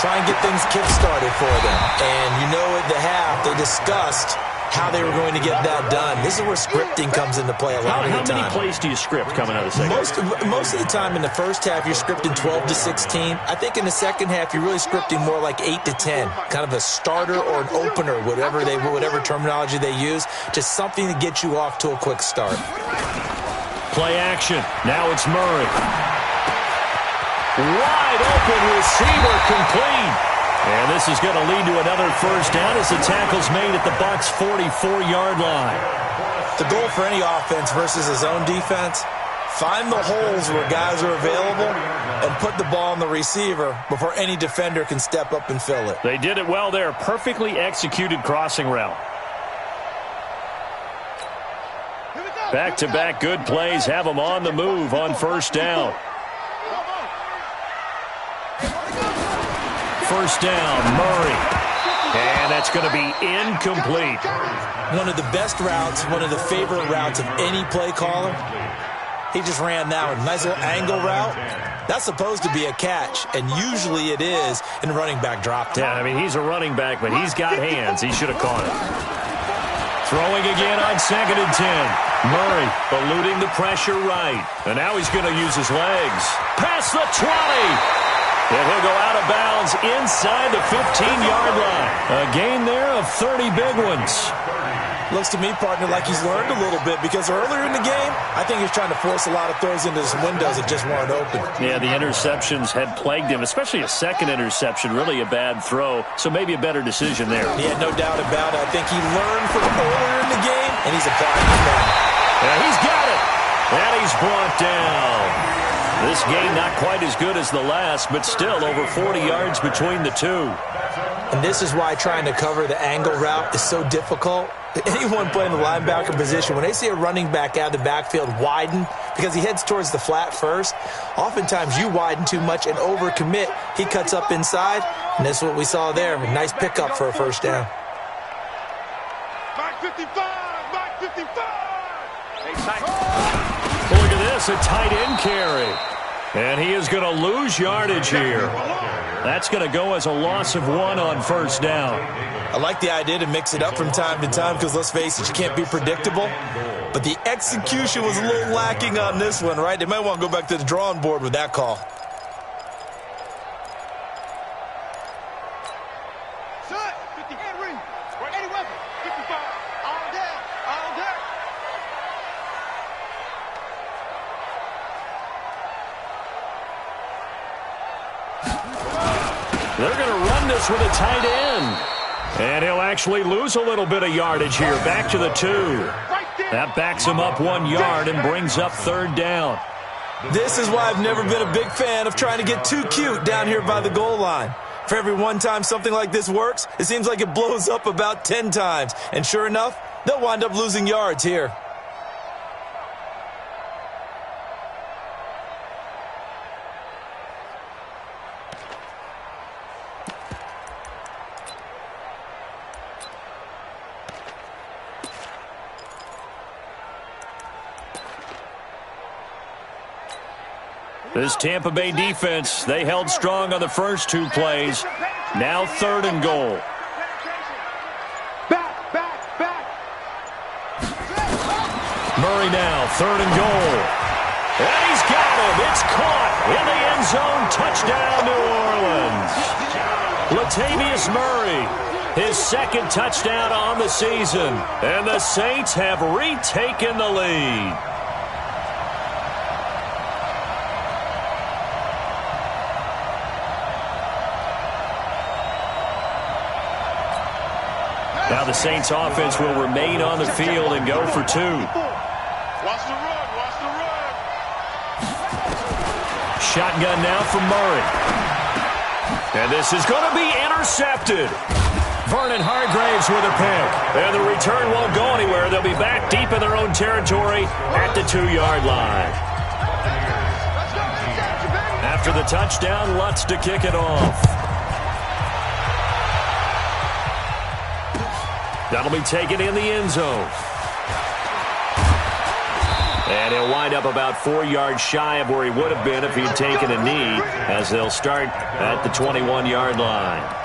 Try and get things kick-started for them. And you know at the half, they discussed how they were going to get that done. This is where scripting comes into play a lot of the time. How many plays do you script coming out of the second? Most of the time in the first half, you're scripting 12 to 16. I think in the second half, you're really scripting more like 8 to 10. Kind of a starter or an opener, whatever terminology they use. Just something to get you off to a quick start. Play action. Now it's Murray. Wide open receiver, complete. And this is going to lead to another first down as the tackle's made at the Bucs' 44-yard line. The goal for any offense versus his own defense, find the holes where guys are available and put the ball on the receiver before any defender can step up and fill it. They did it well there. Perfectly executed crossing route. Back-to-back good plays have them on the move on first down. First down, Murray. And that's going to be incomplete. One of the best routes, one of the favorite routes of any play caller. He just ran that one. Nice little angle route. That's supposed to be a catch, and usually it is in running back drop. Yeah, I mean, he's a running back, but he's got hands. He should have caught it. Throwing again on 2nd and 10. Murray eluding the pressure right. And now he's going to use his legs. Past the 20. And he'll go out of bounds inside the 15-yard line. A gain there of 30 big ones. Looks to me, partner, like he's learned a little bit, because earlier in the game, I think he was trying to force a lot of throws into some windows that just weren't open. Yeah, the interceptions had plagued him, especially a second interception, really a bad throw, so maybe a better decision there. Yeah, no doubt about it. I think he learned from earlier in the game, and he's applying it now. Yeah, he's got it. And he's brought down. This game not quite as good as the last, but still over 40 yards between the two. And this is why trying to cover the angle route is so difficult. Anyone playing the linebacker position, when they see a running back out of the backfield widen, because he heads towards the flat first, oftentimes you widen too much and overcommit. He cuts up inside, and that's what we saw there. A nice pickup for a first down. Back 55, back 55. Look at this, a tight end carry. And he is going to lose yardage here. That's going to go as a loss of 1 on first down. I like the idea to mix it up from time to time, because let's face it, you can't be predictable. But the execution was a little lacking on this one, right? They might want to go back to the drawing board with that call. They're going to run this with a tight end. And he'll actually lose a little bit of yardage here. Back to the 2. That backs him up 1 yard and brings up third down. This is why I've never been a big fan of trying to get too cute down here by the goal line. For every one time something like this works, it seems like it blows up about 10 times. And sure enough, they'll wind up losing yards here. This Tampa Bay defense, they held strong on the first 2 plays. Now 3rd and goal. Back, back, back. Murray now, 3rd and goal. And he's got it. It's caught in the end zone. Touchdown, New Orleans. Latavius Murray, his 2nd touchdown on the season. And the Saints have retaken the lead. Now the Saints offense will remain on the field and go for 2. Watch the run, watch the run. Shotgun now from Murray. And this is going to be intercepted. Vernon Hargreaves with a pick. And the return won't go anywhere. They'll be back deep in their own territory at the 2-yard line. After the touchdown, Lutz to kick it off. That'll be taken in the end zone. And he'll wind up about 4 yards shy of where he would have been if he'd taken a knee, as they'll start at the 21-yard line.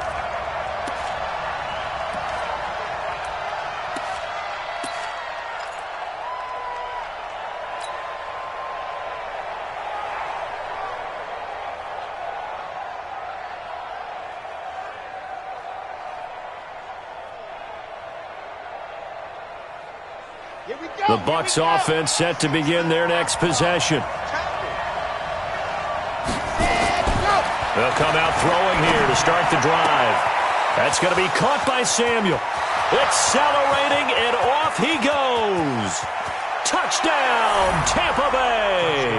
The Bucs offense set to begin their next possession. They'll come out throwing here to start the drive. That's going to be caught by Samuel. Accelerating, and off he goes. Touchdown, Tampa Bay.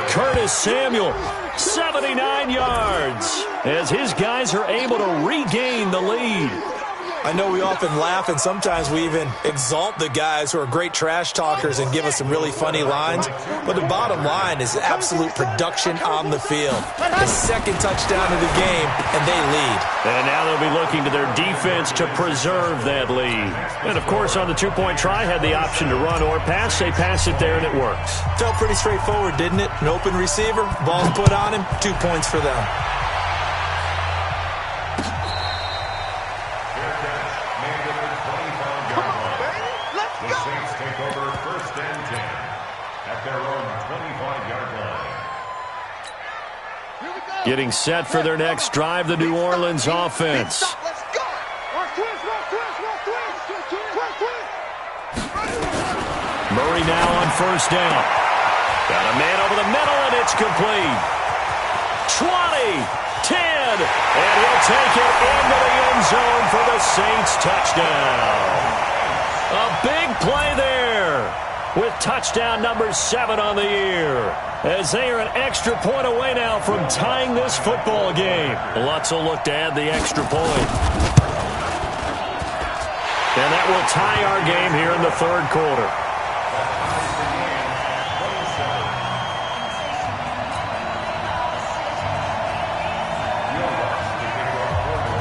Curtis Samuel, 79 yards, as his guys are able to regain the lead. I know we often laugh, and sometimes we even exalt the guys who are great trash talkers and give us some really funny lines. But the bottom line is absolute production on the field. The 2nd touchdown of the game, and they lead. And now they'll be looking to their defense to preserve that lead. And, of course, on the 2-point try, had the option to run or pass. They pass it there, and it works. Felt pretty straightforward, didn't it? An open receiver, ball's put on him, 2 points for them. Getting set for their next drive, the New Orleans offense. Murray now on 1st down. Got a man over the middle, and it's complete. 20, 10, and he'll take it into the end zone for the Saints touchdown. A big play there with touchdown number 7 on the year, as they are an extra point away now from tying this football game. Lutz will look to add the extra point. And that will tie our game here in the 3rd quarter.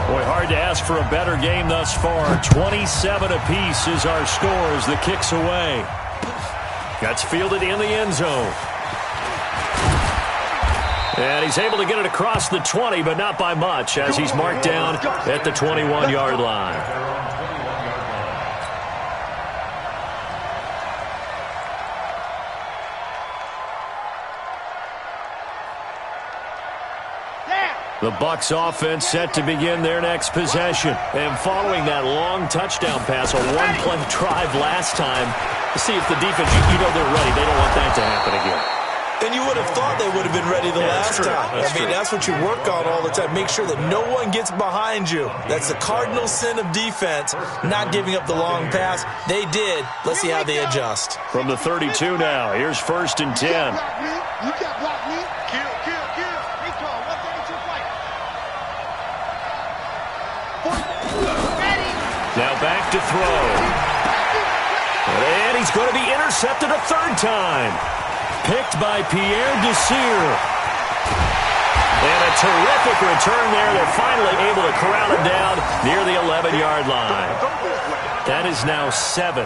Boy, hard to ask for a better game thus far. 27 apiece is our score as the kick's away. That's fielded in the end zone. And he's able to get it across the 20, but not by much, as he's marked down at the 21-yard line. The Bucs offense set to begin their next possession. And following that long touchdown pass, a one-play drive last time, to see if the defense, you know they're ready. They don't want that to happen again. And you would have thought they would have been ready the last time. That's what you work on all the time. Make sure that no one gets behind you. That's the cardinal sin of defense, not giving up the long pass. They did. Let's see how they adjust. From the 32 now, here's 1st and 10. You can't block me. Kill, kill, kill. Recall, 132 flight. Now back to throw. And he's going to be intercepted a 3rd time. Picked by Pierre Desir. And a terrific return there. They're finally able to corral him down near the 11-yard line. That is now 7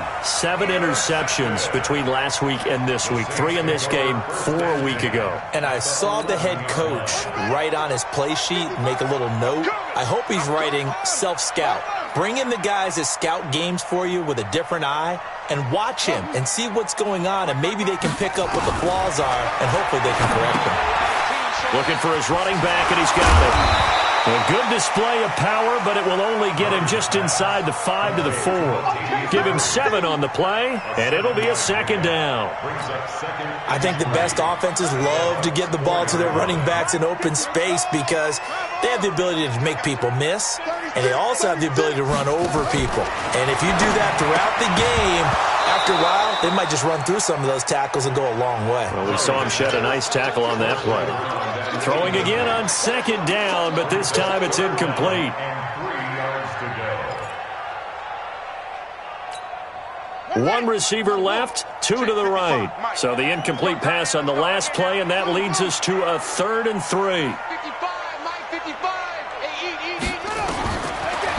interceptions between last week and this week. 3 in this game, 4 a week ago. And I saw the head coach write on his play sheet, make a little note. I hope he's writing self-scout. Bring in the guys that scout games for you with a different eye and watch him and see what's going on, and maybe they can pick up what the flaws are, and hopefully they can correct them. Looking for his running back, and he's got it. A good display of power, but it will only get him just inside the 5 to the 4. Give him 7 on the play, and it'll be a second down. I think the best offenses love to get the ball to their running backs in open space because they have the ability to make people miss, and they also have the ability to run over people. And if you do that throughout the game, after a while, they might just run through some of those tackles and go a long way. Well, we saw him shed a nice tackle on that play. Throwing again on second down, but this time it's incomplete. 1 receiver left, 2 to the right. So the incomplete pass on the last play, and that leads us to a 3rd and 3.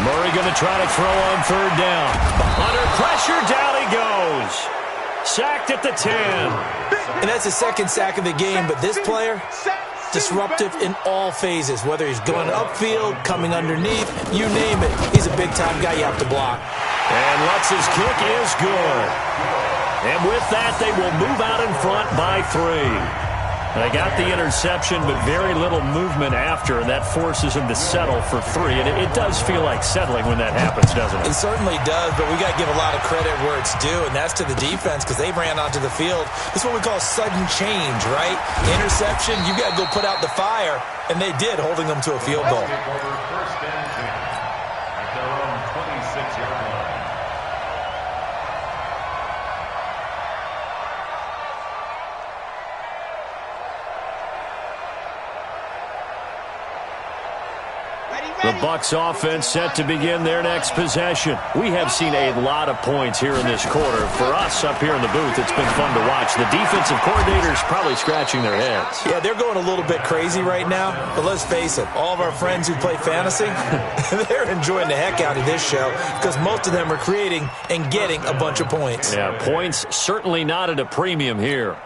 Murray going to try to throw on 3rd down. Under pressure, down he goes. Sacked at the 10. And that's the second sack of the game, but this player, disruptive in all phases, whether he's going upfield, coming underneath, you name it. He's a big-time guy you have to block. And Lutz's kick is good. And with that, they will move out in front by 3. They got the interception, but very little movement after, and that forces him to settle for 3. And it does feel like settling when that happens, doesn't it? It certainly does, but we got to give a lot of credit where it's due, and that's to the defense because they ran onto the field. This is what we call sudden change, right? Interception, you got to go put out the fire, and they did, holding them to a field goal. First and 10 at their own 26-yard line. The Bucs offense set to begin their next possession. We have seen a lot of points here in this quarter. For us up here in the booth, it's been fun to watch. The defensive coordinators probably scratching their heads. Yeah, they're going a little bit crazy right now, but let's face it, all of our friends who play fantasy, they're enjoying the heck out of this show because most of them are creating and getting a bunch of points. Yeah, points certainly not at a premium here.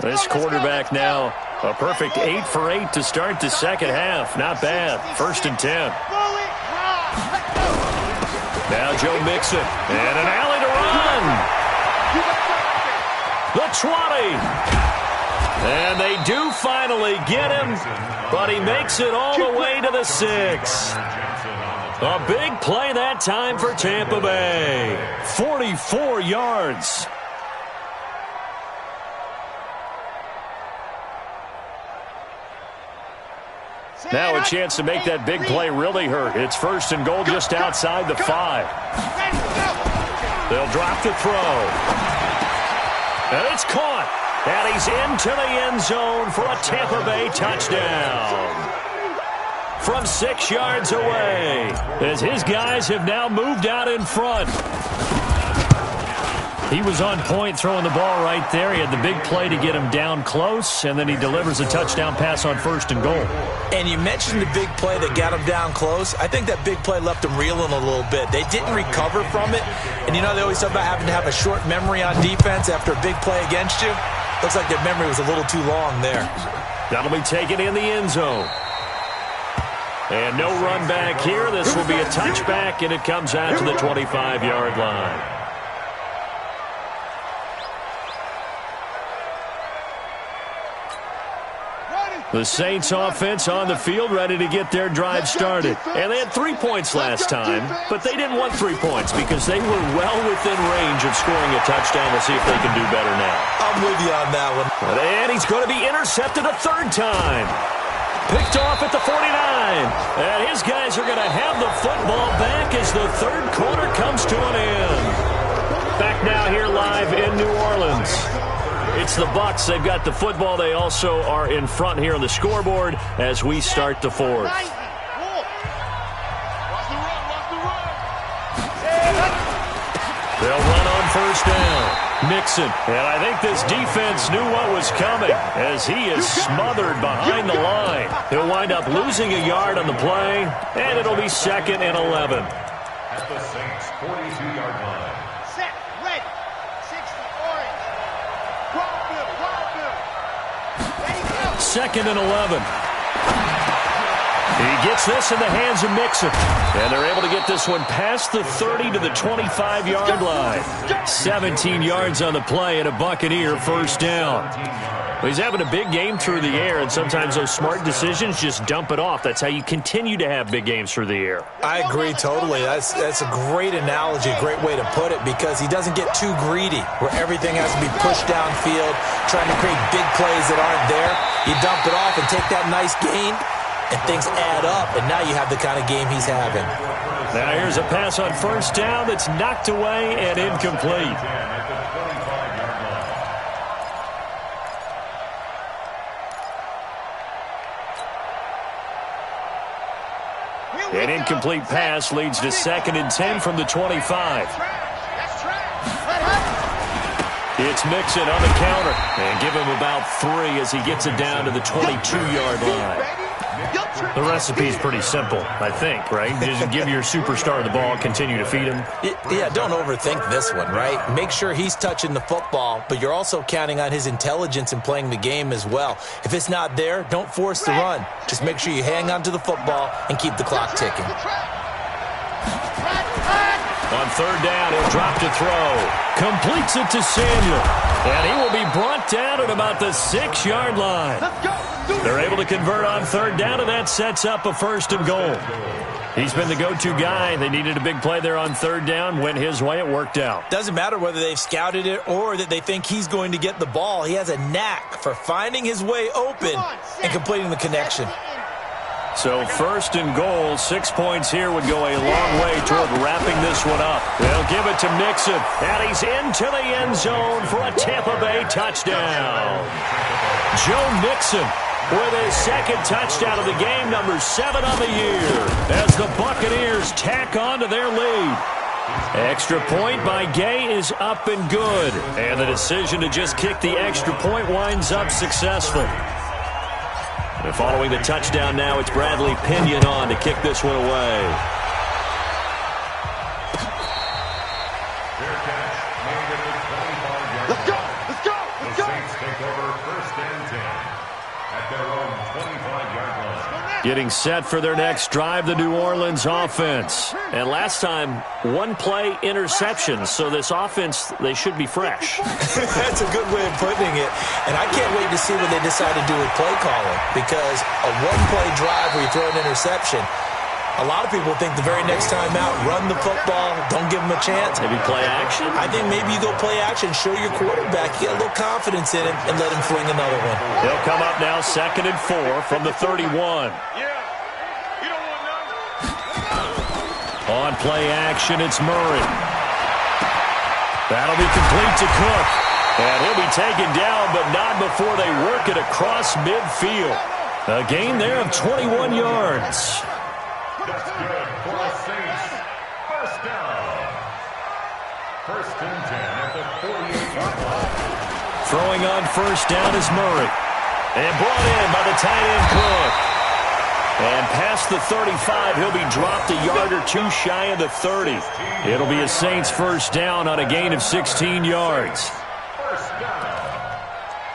This quarterback now, a perfect 8 for 8 to start the second half. Not bad. 1st and 10. Now Joe Mixon. And an alley to run. The 20. And they do finally get him, but he makes it all the way to the 6. A big play that time for Tampa Bay. 44 yards. Now a chance to make that big play really hurt. It's 1st and goal just outside the 5. They'll drop the throw. And it's caught. And he's into the end zone for a Tampa Bay touchdown. From 6 yards away, as his guys have now moved out in front. He was on point throwing the ball right there. He had the big play to get him down close, and then he delivers a touchdown pass on 1st and goal. And you mentioned the big play that got him down close. I think that big play left him reeling a little bit. They didn't recover from it. And you know they always talk about having to have a short memory on defense after a big play against you. Looks like their memory was a little too long there. That'll be taken in the end zone. And no run back here. This will be a touchback, and it comes out to the 25-yard line. The Saints offense on the field ready to get their drive started. And they had 3 points last time, but they didn't want 3 points because they were well within range of scoring a touchdown. We'll see if they can do better now. I'm with you on that one. And he's going to be intercepted a 3rd time. Picked off at the 49. And his guys are going to have the football back as the 3rd quarter comes to an end. Back now here live in New Orleans. It's the Bucs. They've got the football. They also are in front here on the scoreboard as we start the 4th. They'll run on 1st down. Mixon. And I think this defense knew what was coming as he is smothered behind the line. He'll wind up losing a yard on the play, and it'll be 2nd and 11. At the Saints' 42-yard line. 2nd and 11. He gets this in the hands of Mixon. And they're able to get this one past the 30 to the 25-yard line. 17 yards on the play and a Buccaneer first down. Well, he's having a big game through the air, and sometimes those smart decisions just dump it off. That's how you continue to have big games through the air. I agree totally. That's a great analogy, a great way to put it, because he doesn't get too greedy where everything has to be pushed downfield, trying to create big plays that aren't there. You dump it off and take that nice gain, and things add up, and now you have the kind of game he's having. Now here's a pass on first down that's knocked away and incomplete. An incomplete pass leads to 2nd and 10 from the 25. It's Mixon on the counter. And give him about 3 as he gets it down to the 22-yard line. The recipe's pretty simple, I think, right? Just give your superstar the ball, continue to feed him. Yeah, don't overthink this one, right? Make sure he's touching the football, but you're also counting on his intelligence in playing the game as well. If it's not there, don't force the run. Just make sure you hang on to the football and keep the clock ticking. On third down, he'll drop to throw. Completes it to Samuel. And he will be brought down at about the 6-yard line. They're able to convert on third down, and that sets up a 1st and goal. He's been the go-to guy. They needed a big play there on third down. Went his way. It worked out. Doesn't matter whether they've scouted it or that they think he's going to get the ball. He has a knack for finding his way open and completing the connection. So 1st and goal, 6 points here would go a long way toward wrapping this one up. They'll give it to Mixon, and he's into the end zone for a Tampa Bay touchdown. Joe Mixon with his 2nd touchdown of the game, number 7 on the year, as the Buccaneers tack on to their lead. Extra point by Gay is up and good, and the decision to just kick the extra point winds up successful. And following the touchdown now, it's Bradley Pinion on to kick this one away. Let's go! Let's go! Let's go! The Saints take over 1st and 10 at their own 25-yard line. Getting set for their next drive, the New Orleans offense. And last time, 1-play interception, so this offense, they should be fresh. That's a good way of putting it. And I can't wait to see what they decide to do with play calling, because a 1-play drive where you throw an interception, a lot of people think the very next time out, run the football, don't give them a chance. Maybe play action? I think maybe you go play action, show your quarterback, get a little confidence in him, and let him fling another one. They'll come up now 2nd and 4 from the 31. On play action, it's Murray. That'll be complete to Cook. And he'll be taken down, but not before they work it across midfield. A gain there of 21 yards. That's good for the Saints. 1st down. 1st and 10 at the 48-yard line. Throwing on 1st down is Murray. And brought in by the tight end Cook. And past the 35, he'll be dropped a yard or 2 shy of the 30. It'll be a Saints 1st down on a gain of 16 yards. 1st down.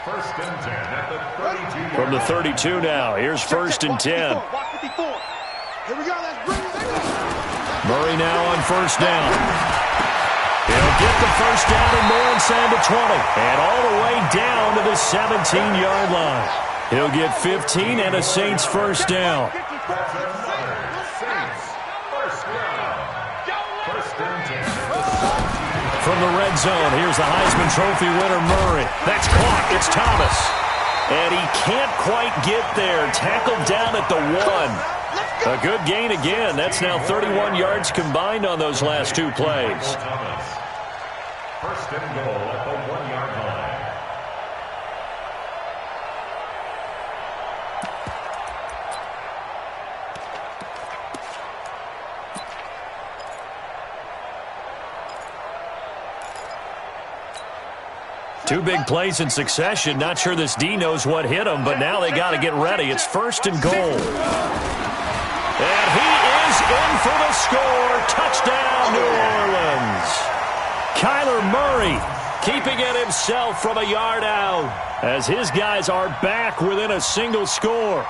1st and 10 at the 32. From the 32 now, here's 1st and 10. Here we go, let's bring it. Murray now on 1st down. He'll get the 1st down and more inside the 20. And all the way down to the 17-yard line. He'll get 15 and a Saints 1st down. That's another Saints 1st down. 1st and 10. From the red zone, here's the Heisman Trophy winner, Murray. That's caught. It's Thomas. And he can't quite get there. Tackled down at the 1. A good gain again. That's now 31 yards combined on those last 2 plays. 1st and goal at the 1-yard line. Two big plays in succession. Not sure this D knows what hit him, but now they got to get ready. It's 1st and goal. And he is in for the score. Touchdown, New Orleans. Kyler Murray keeping it himself from a yard out as his guys are back within a single score.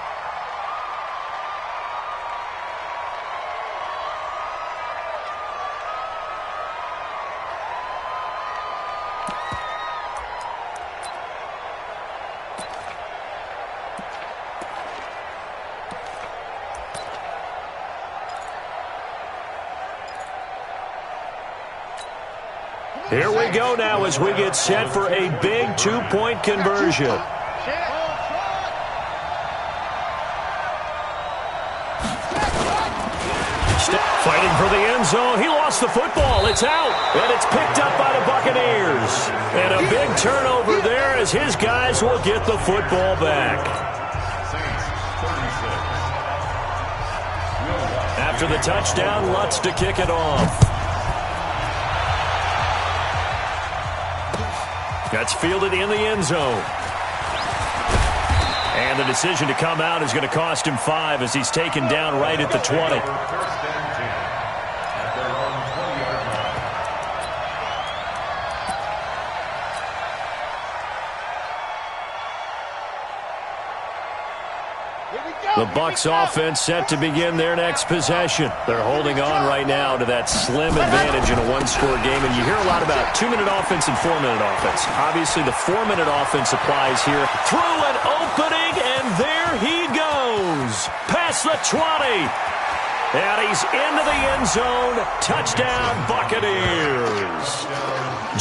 Here we go now as we get set for a big two-point conversion. Fighting for the end zone. He lost the football. It's out. And it's picked up by the Buccaneers. And a big turnover there as his guys will get the football back. After the touchdown, Lutz to kick it off. That's fielded in the end zone. And the decision to come out is going to cost him 5 as he's taken down right at the 20. The Bucs offense set to begin their next possession. They're holding on right now to that slim advantage in a one-score game. And you hear a lot about 2-minute offense and 4-minute offense. Obviously, the 4-minute offense applies here. Through an opening, and there he goes. Past the 20. And he's into the end zone. Touchdown, Buccaneers.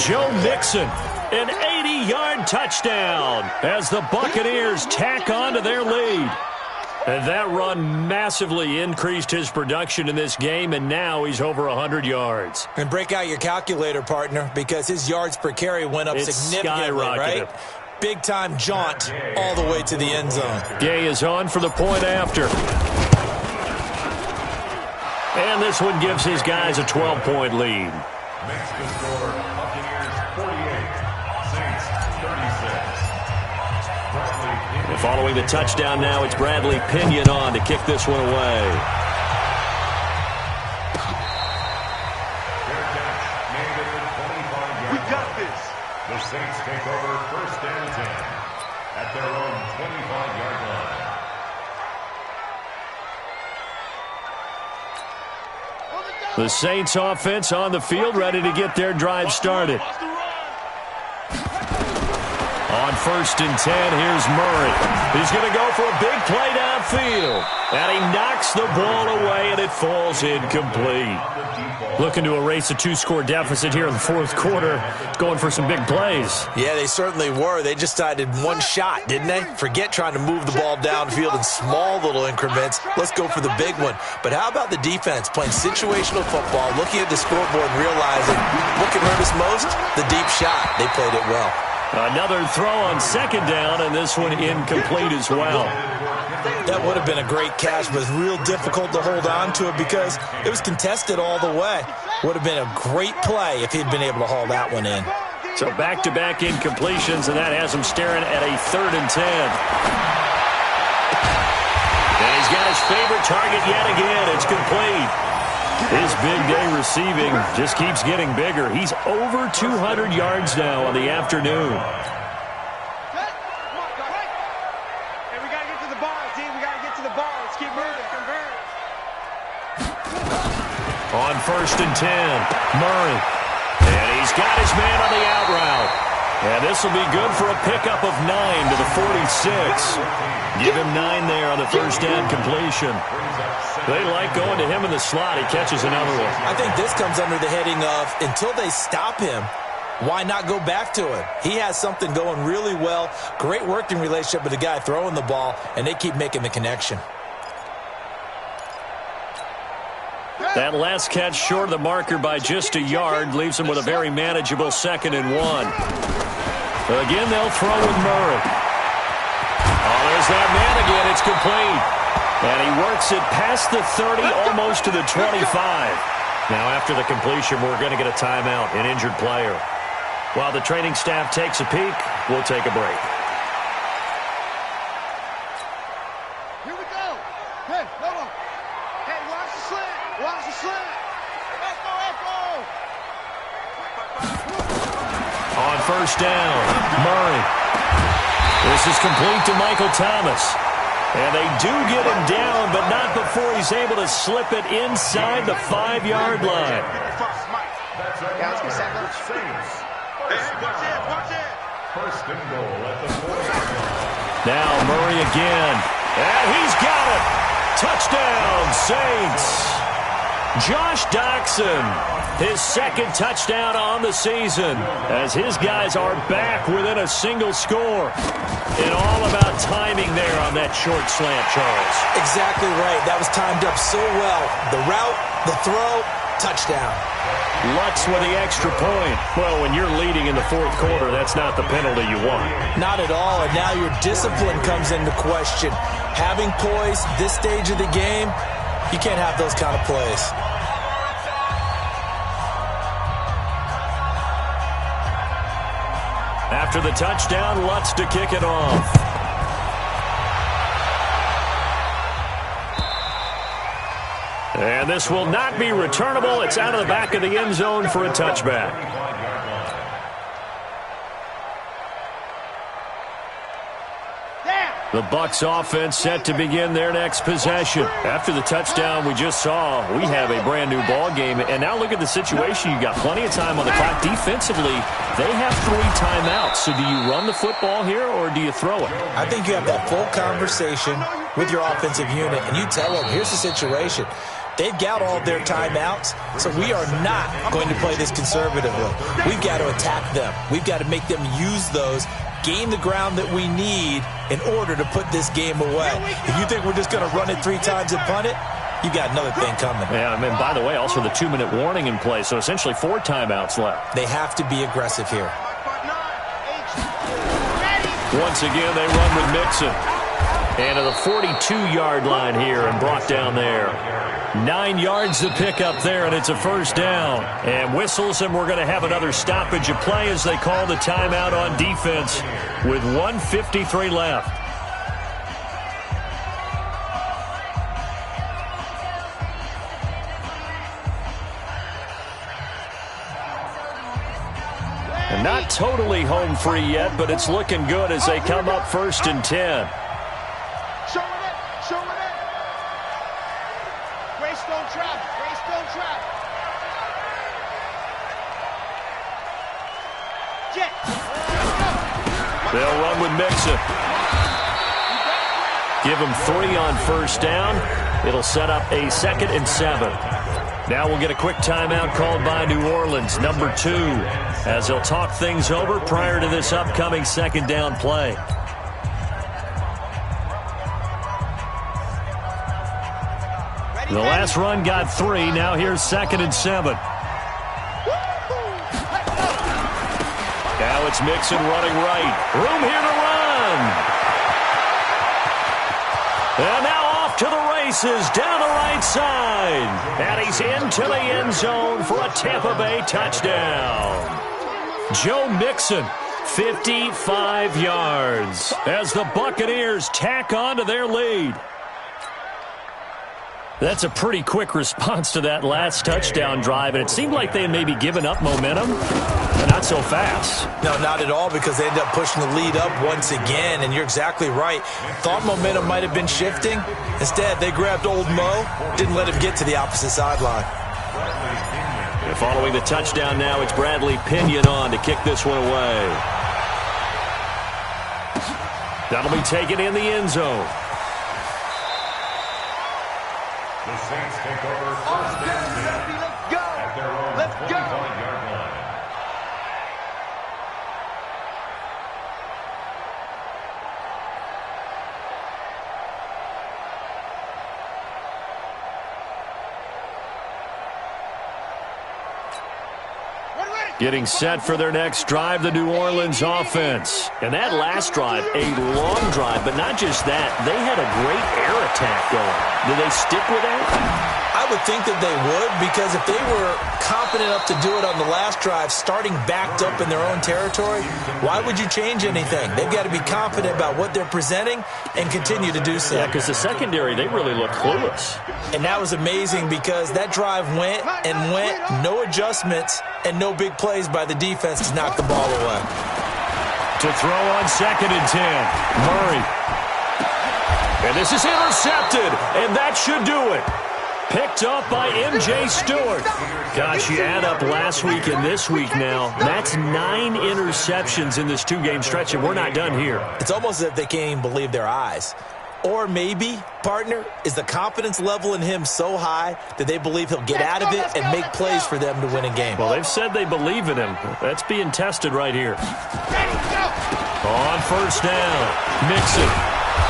Joe Mixon, an 80-yard touchdown as the Buccaneers tack on to their lead. And that run massively increased his production in this game, and now he's over 100 yards. And break out your calculator, partner, because his yards per carry went up significantly, right? Big-time jaunt all the way to the end zone. Gay is on for the point after. And this one gives his guys a 12-point lead. Makes the score Buccaneers 48, Saints 36. Following the touchdown now, it's Bradley Pinion on to kick this one away. We got this. The Saints take over 1st and 10 at their own 25-yard line. The Saints offense on the field, ready to get their drive started. On 1st and 10, here's Murray. He's going to go for a big play downfield. And he knocks the ball away, and it falls incomplete. Looking to erase a 2-score deficit here in the 4th quarter. Going for some big plays. Yeah, they certainly were. They just decided one shot, didn't they? Forget trying to move the ball downfield in small little increments. Let's go for the big one. But how about the defense playing situational football, looking at the scoreboard and realizing what can hurt us most? The deep shot. They played it well. Another throw on 2nd down, and this one incomplete as well. That would have been a great catch, but it's real difficult to hold on to it because it was contested all the way. Would have been a great play if he'd been able to haul that one in. So back-to-back incompletions, and that has him staring at a 3rd and 10. And he's got his favorite target yet again. It's complete. His big day receiving just keeps getting bigger. He's over 200 yards now on the afternoon. Hey, we got to get to the ball, team. We got to get to the ball. Let's keep moving. Convert. On 1st and 10, Murray. And he's got his man on the out route. And this will be good for a pickup of 9 to the 46. Give him 9 there on the 1st down completion. They like going to him in the slot. He catches another one. I think this comes under the heading of until they stop him, why not go back to it? He has something going really well. Great working relationship with the guy throwing the ball, and they keep making the connection. That last catch short of the marker by just a yard leaves him with a very manageable 2nd and 1. Again, they'll throw with Murray. Oh, there's that man again. It's complete. And he works it past the 30, almost to the 25. Now, after the completion, we're going to get a timeout, an injured player. While the training staff takes a peek, we'll take a break. Here we go. Hey, hold on. Hey, watch the slant. Watch the slant. Echo, echo. On 1st down, Murray. This is complete to Michael Thomas. And they do get him down, but not before he's able to slip it inside the 5-yard line. First and goal at the 40. Now Murray again. And he's got it. Touchdown, Saints. Josh Doctson, his second touchdown on the season, as his guys are back within a single score. And all about timing there on that short slant, Charles. Exactly right. That was timed up so well. The route, the throw, touchdown. Lutz with the extra point. Well, when you're leading in the fourth quarter, that's not the penalty you want. Not at all, and now your discipline comes into question. Having poise this stage of the game, you can't have those kind of plays. After the touchdown, Lutz to kick it off. And this will not be returnable. It's out of the back of the end zone for a touchback. The Bucs offense set to begin their next possession. After the touchdown we just saw, we have a brand new ball game. And now look at the situation. You got plenty of time on the clock. Defensively, they have 3 timeouts. So do you run the football here or do you throw it? I think you have that full conversation with your offensive unit, and you tell them, here's the situation. They've got all their timeouts, so we are not going to play this conservatively. We've got to attack them. We've got to make them use those, gain the ground that we need in order to put this game away. If you think we're just going to run it 3 times and punt it, you got another thing coming. Yeah, I mean, by the way, also the 2-minute warning in play, so essentially 4 timeouts left. They have to be aggressive here. Once again, they run with Mixon. And to the 42-yard line here and brought down there. 9 yards to pick up there, and it's a first down. And whistles, and we're going to have another stoppage of play as they call the timeout on defense with 1:53 left. And not totally home free yet, but it's looking good as they come up 1st and 10. They'll run with Mixon. Give them 3 on first down. It'll set up a 2nd and 7. Now we'll get a quick timeout called by New Orleans, number 2, as they'll talk things over prior to this upcoming 2nd down play. The last run got 3. Now here's 2nd and 7. Now it's Mixon running right. Room here to run. And now off to the races down the right side. And he's into the end zone for a Tampa Bay touchdown. Joe Mixon, 55 yards, as the Buccaneers tack on to their lead. That's a pretty quick response to that last touchdown drive, and it seemed like they had maybe given up momentum, but not so fast. No, not at all, because they ended up pushing the lead up once again, and you're exactly right. Thought momentum might have been shifting. Instead, they grabbed old Mo, didn't let him get to the opposite sideline. And following the touchdown now, it's Bradley Pinion on to kick this one away. That'll be taken in the end zone. The Saints take over 1st and 10 at their own 25-yard line. Getting set for their next drive, the New Orleans offense. And that last drive, a long drive, but not just that. They had a great air attack going. Do they stick with that? I would think that they would, because if they were confident enough to do it on the last drive, starting backed up in their own territory, why would you change anything? They've got to be confident about what they're presenting and continue to do so. Yeah, because the secondary, they really looked clueless. And that was amazing, because that drive went and went, no adjustments, and no big plays by the defense to knock the ball away. To throw on 2nd and 10, Murray. And this is intercepted, and that should do it. Picked up by M.J. Stewart. Gosh, you add up last week and this week now, that's 9 interceptions in this 2-game stretch, and we're not done here. It's almost as if they can't even believe their eyes. Or maybe, partner, is the confidence level in him so high that they believe he'll get out of it and make plays for them to win a game? Well, they've said they believe in him. That's being tested right here. On first down, Mixon.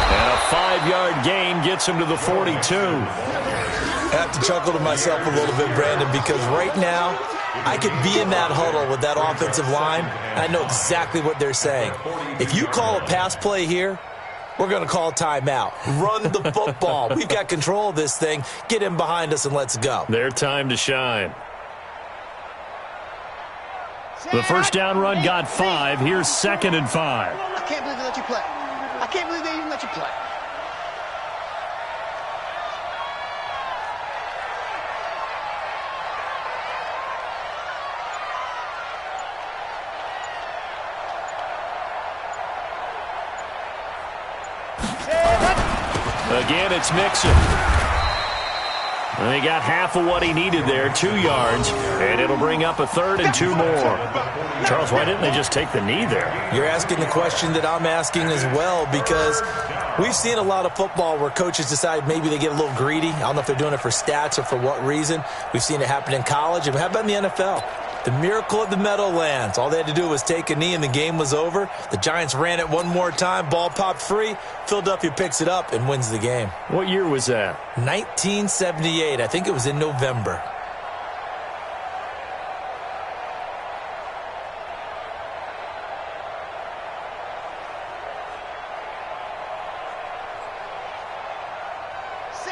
And a 5-yard gain gets him to the 42. I have to chuckle to myself a little bit, Brandon, because right now I could be in that huddle with that offensive line, and I know exactly what they're saying. If you call a pass play here, we're going to call timeout. Run the football. We've got control of this thing. Get him behind us and let's go. Their time to shine. The first down run got 5. Here's 2nd and 5. I can't believe they let you play. I can't believe they even let you play. Again, it's Mixon. And he got half of what he needed there, 2 yards, and it'll bring up a 3rd and 2 more. Charles, why didn't they just take the knee there? You're asking the question that I'm asking as well, because we've seen a lot of football where coaches decide maybe they get a little greedy. I don't know if they're doing it for stats or for what reason. We've seen it happen in college. And how about in the NFL? The miracle of the Meadowlands. All they had to do was take a knee and the game was over. The Giants ran it one more time. Ball popped free. Philadelphia picks it up and wins the game. What year was that? 1978. I think it was in November.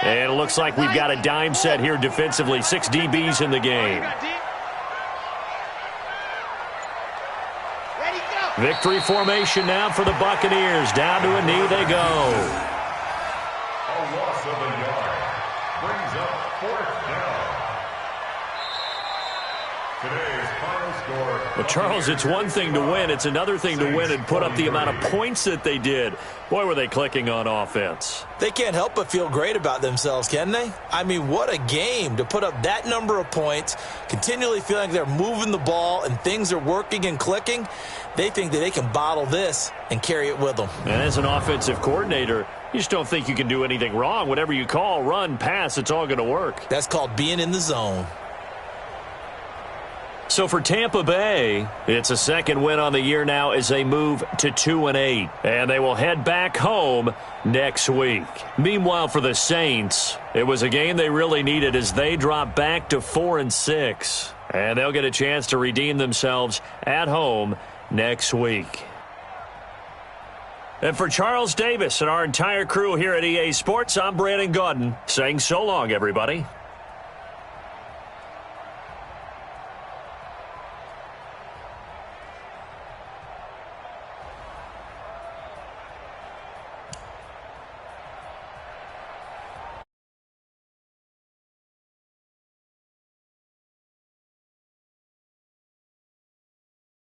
And it looks like we've got a dime set here defensively. 6 DBs in the game. Victory formation now for the Buccaneers. Down to a knee they go. A loss of a yard brings up 4th down. Today's final score. Well, Charles, it's one thing to win. It's another thing to win and put up the amount of points that they did. Boy, were they clicking on offense. They can't help but feel great about themselves, can they? I mean, what a game to put up that number of points, continually feeling like they're moving the ball and things are working and clicking. They think that they can bottle this and carry it with them. And as an offensive coordinator, you just don't think you can do anything wrong. Whatever you call, run, pass, it's all going to work. That's called being in the zone. So for Tampa Bay, it's a 2nd win on the year now as they move to 2-8. And they will head back home next week. Meanwhile, for the Saints, it was a game they really needed as they drop back to 4-6. And they'll get a chance to redeem themselves at home next week. And for Charles Davis and our entire crew here at EA Sports, I'm Brandon Gaudin saying so long, everybody.